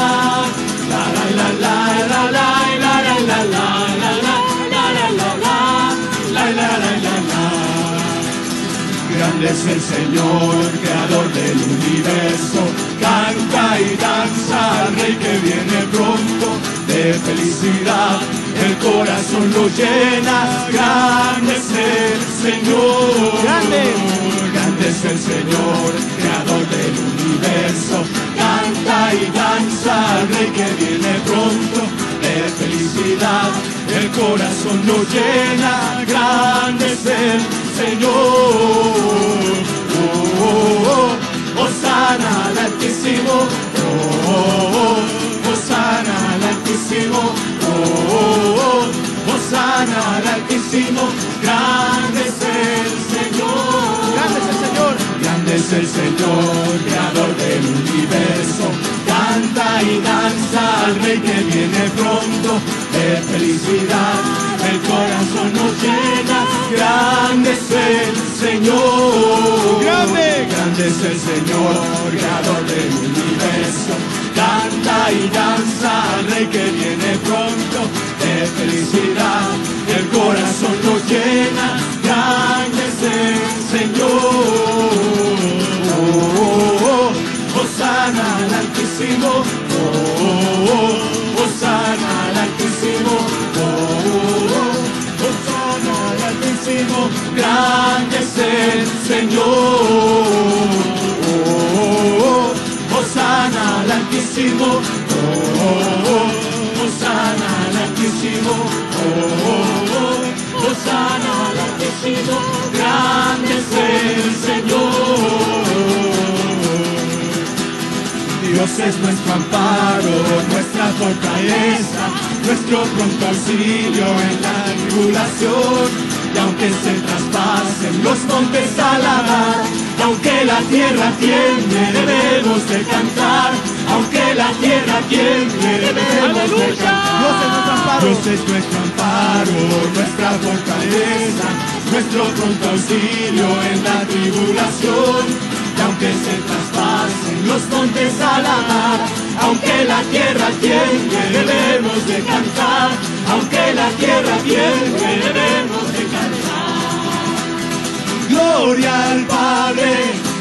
Speaker 2: Grande es el Señor, creador del universo. Canta y danza al Rey que viene pronto. De felicidad el corazón lo llena. Grande es el Señor, grande es el Señor, creador del universo. Canta y danza al Rey que viene pronto. De felicidad el corazón lo llena. Grande es el Señor. Oh, oh, oh. Hosana al Altísimo. Oh, oh, oh. Hosana al Altísimo. Oh, oh, oh. Hosana al Altísimo. Grande es el Señor. Grande es el Señor. Grande es el Señor. Señor, creador del universo. Canta y danza al Rey que viene pronto. De felicidad el corazón nos llena. Grande es el Señor.
Speaker 3: Grande.
Speaker 2: Grande es el Señor, creador del universo. Canta y danza al Rey que viene pronto. De felicidad el corazón nos llena. Grande es el Señor. Hosana al Altísimo. Hosana al Altísimo. Hosana al Altísimo. Grande es el Señor. Hosana al Altísimo. Hosana al Altísimo. Hosana al Altísimo. Grande es el Señor. Dios es nuestro amparo, nuestra fortaleza, nuestro pronto auxilio en la tribulación. Y aunque se traspasen los montes a la mar, aunque la tierra tiemble, debemos de cantar. Aunque la tierra tiemble, debemos de cantar.
Speaker 3: Dios es nuestro amparo.
Speaker 2: Dios es nuestro amparo, nuestra fortaleza, nuestro pronto auxilio en la tribulación. Y aunque se traspasen los montes a la mar, aunque la tierra tiemble, debemos de cantar. Aunque la tierra tiemble, debemos de cantar. Gloria al Padre,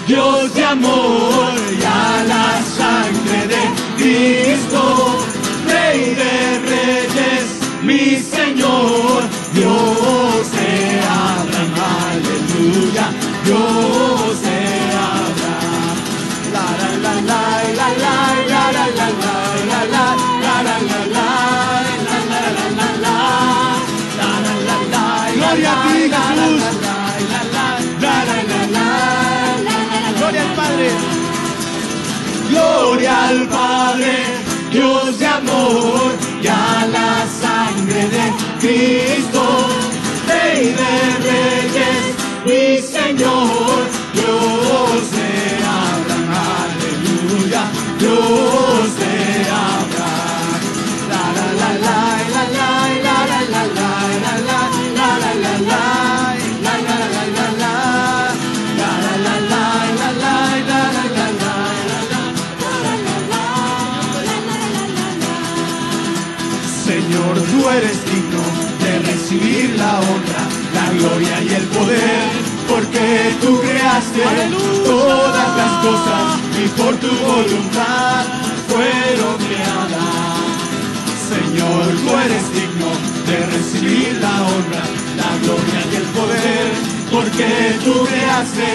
Speaker 2: Dios de amor, y a la sangre de Cristo, Rey de Reyes, mi Señor. Dios te Abraham, aleluya, Dios te Abraham. La la la la la la la la la la la la la la la.
Speaker 3: Gloria a ti, Jesús. Gloria al Padre.
Speaker 2: Gloria al Padre, Dios de amor, y a la sangre de Cristo, Rey de Reyes, mi Señor. Dios de Abraham, aleluya, Dios de Abraham. La la la la la la la la la la la la la la la la. Señor, tú eres digno de recibir la honra, la gloria y el poder, porque tú creaste todas las cosas y por tu voluntad fueron creadas. Señor, tú eres digno de recibir la honra, la gloria y el poder, porque tú creaste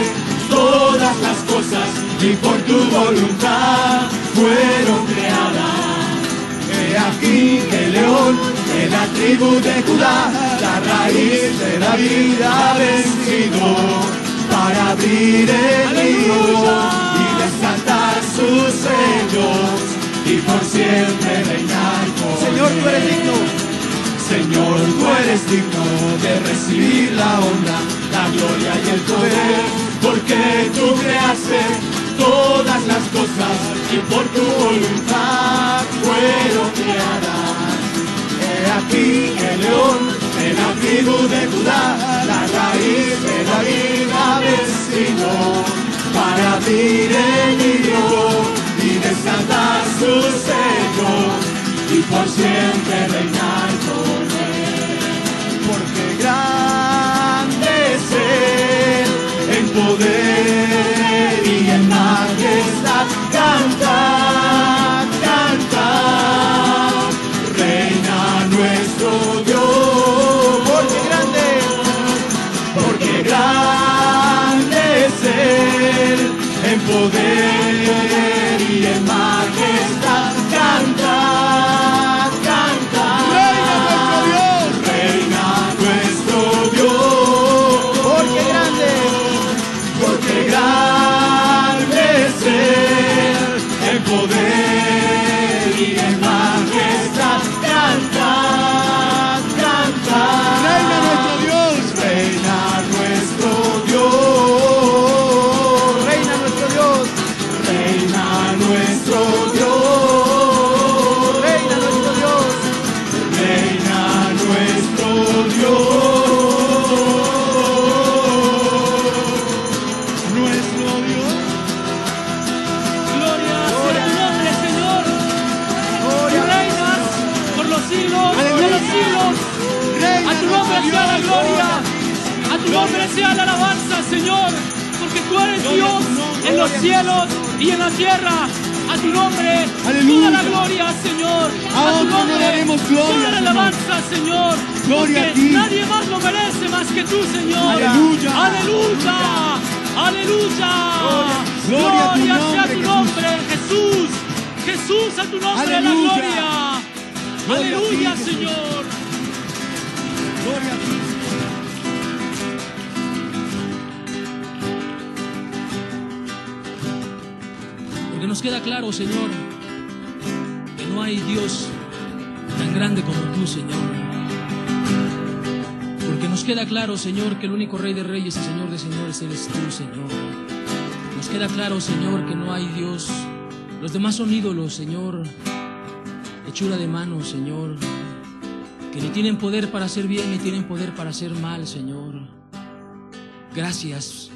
Speaker 2: todas las cosas y por tu voluntad fueron creadas. He aquí el león de la tribu de Judá, la raíz de David ha vencido, para abrir el libro y desatar sus sellos, y por siempre reinar con
Speaker 3: Señor, tú eres digno.
Speaker 2: Señor, tú eres digno de recibir la honra, la gloria y el poder, porque tú creaste todas las cosas y por tu voluntad fueron creadas. He aquí el león de la tribu de Judá, la raíz de David ha vencido, para abrir el libro y desatar sus sellos, y por siempre reinar con él. Porque grande es él en poder y en majestad. Canta, canta, reina nuestro Dios. Porque grande es él en poder y en majestad. Canta, canta, reina nuestro Dios.
Speaker 3: Porque grande
Speaker 2: es él en poder y en majestad. Canta, canta,
Speaker 3: reina nuestro Dios.
Speaker 2: reina nuestro Dios.
Speaker 3: Reina nuestro Dios.
Speaker 1: sea la gloria. A tu nombre sea la alabanza, Señor, porque tú eres Dios en los cielos y en la tierra. A tu nombre, toda la gloria, Señor. A tu nombre, toda la alabanza, Señor. Porque nadie más lo merece más que tú, Señor.
Speaker 2: Aleluya.
Speaker 1: Aleluya. Aleluya. Gloria sea tu nombre, Jesús. Jesús, a tu nombre la gloria. Aleluya, Señor.
Speaker 2: Gloria a ti.
Speaker 1: Porque nos queda claro, Señor, que no hay Dios tan grande como tú, Señor. Porque nos queda claro, Señor, que el único Rey de Reyes y Señor de Señores eres tú, Señor. Nos queda claro, Señor, que no hay Dios. Los demás son ídolos, Señor. Hechura de mano, Señor. Que ni tienen poder para hacer bien, ni tienen poder para hacer mal, Señor. Gracias.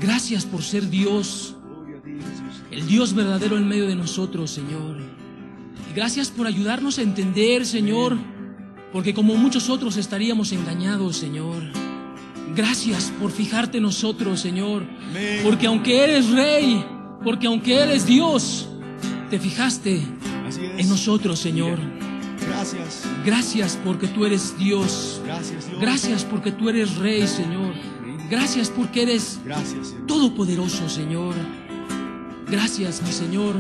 Speaker 1: Gracias por ser Dios. El Dios verdadero en medio de nosotros, Señor. Y gracias por ayudarnos a entender, Señor, porque como muchos otros estaríamos engañados, Señor. Gracias por fijarte en nosotros, Señor. Porque aunque eres Rey, porque aunque eres Dios, te fijaste en nosotros, Señor.
Speaker 2: Gracias.
Speaker 1: Gracias porque tú eres Dios.
Speaker 2: Gracias, Dios.
Speaker 1: Gracias porque tú eres Rey, Señor. Gracias porque eres
Speaker 2: Gracias, Señor.
Speaker 1: todopoderoso, Señor. Gracias, mi Señor,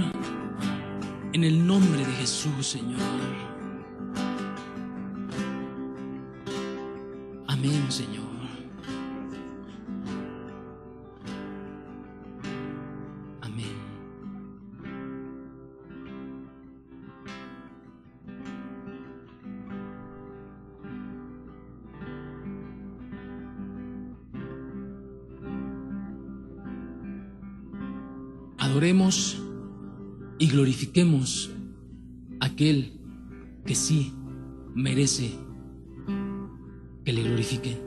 Speaker 1: en el nombre de Jesús, Señor. Amén, Señor. Amén. Adoremos y glorifiquemos a aquel que sí merece que le glorifiquen.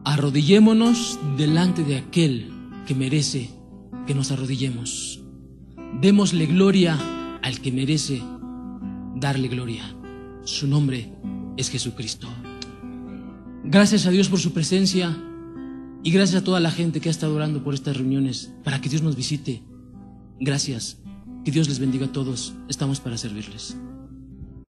Speaker 1: Arrodillémonos delante de aquel que merece que nos arrodillemos. Démosle gloria al que merece darle gloria. Su nombre es Jesucristo. Gracias a Dios por su presencia. Y gracias a toda la gente que ha estado orando por estas reuniones, para que Dios nos visite. Gracias. Que Dios les bendiga a todos. Estamos para servirles.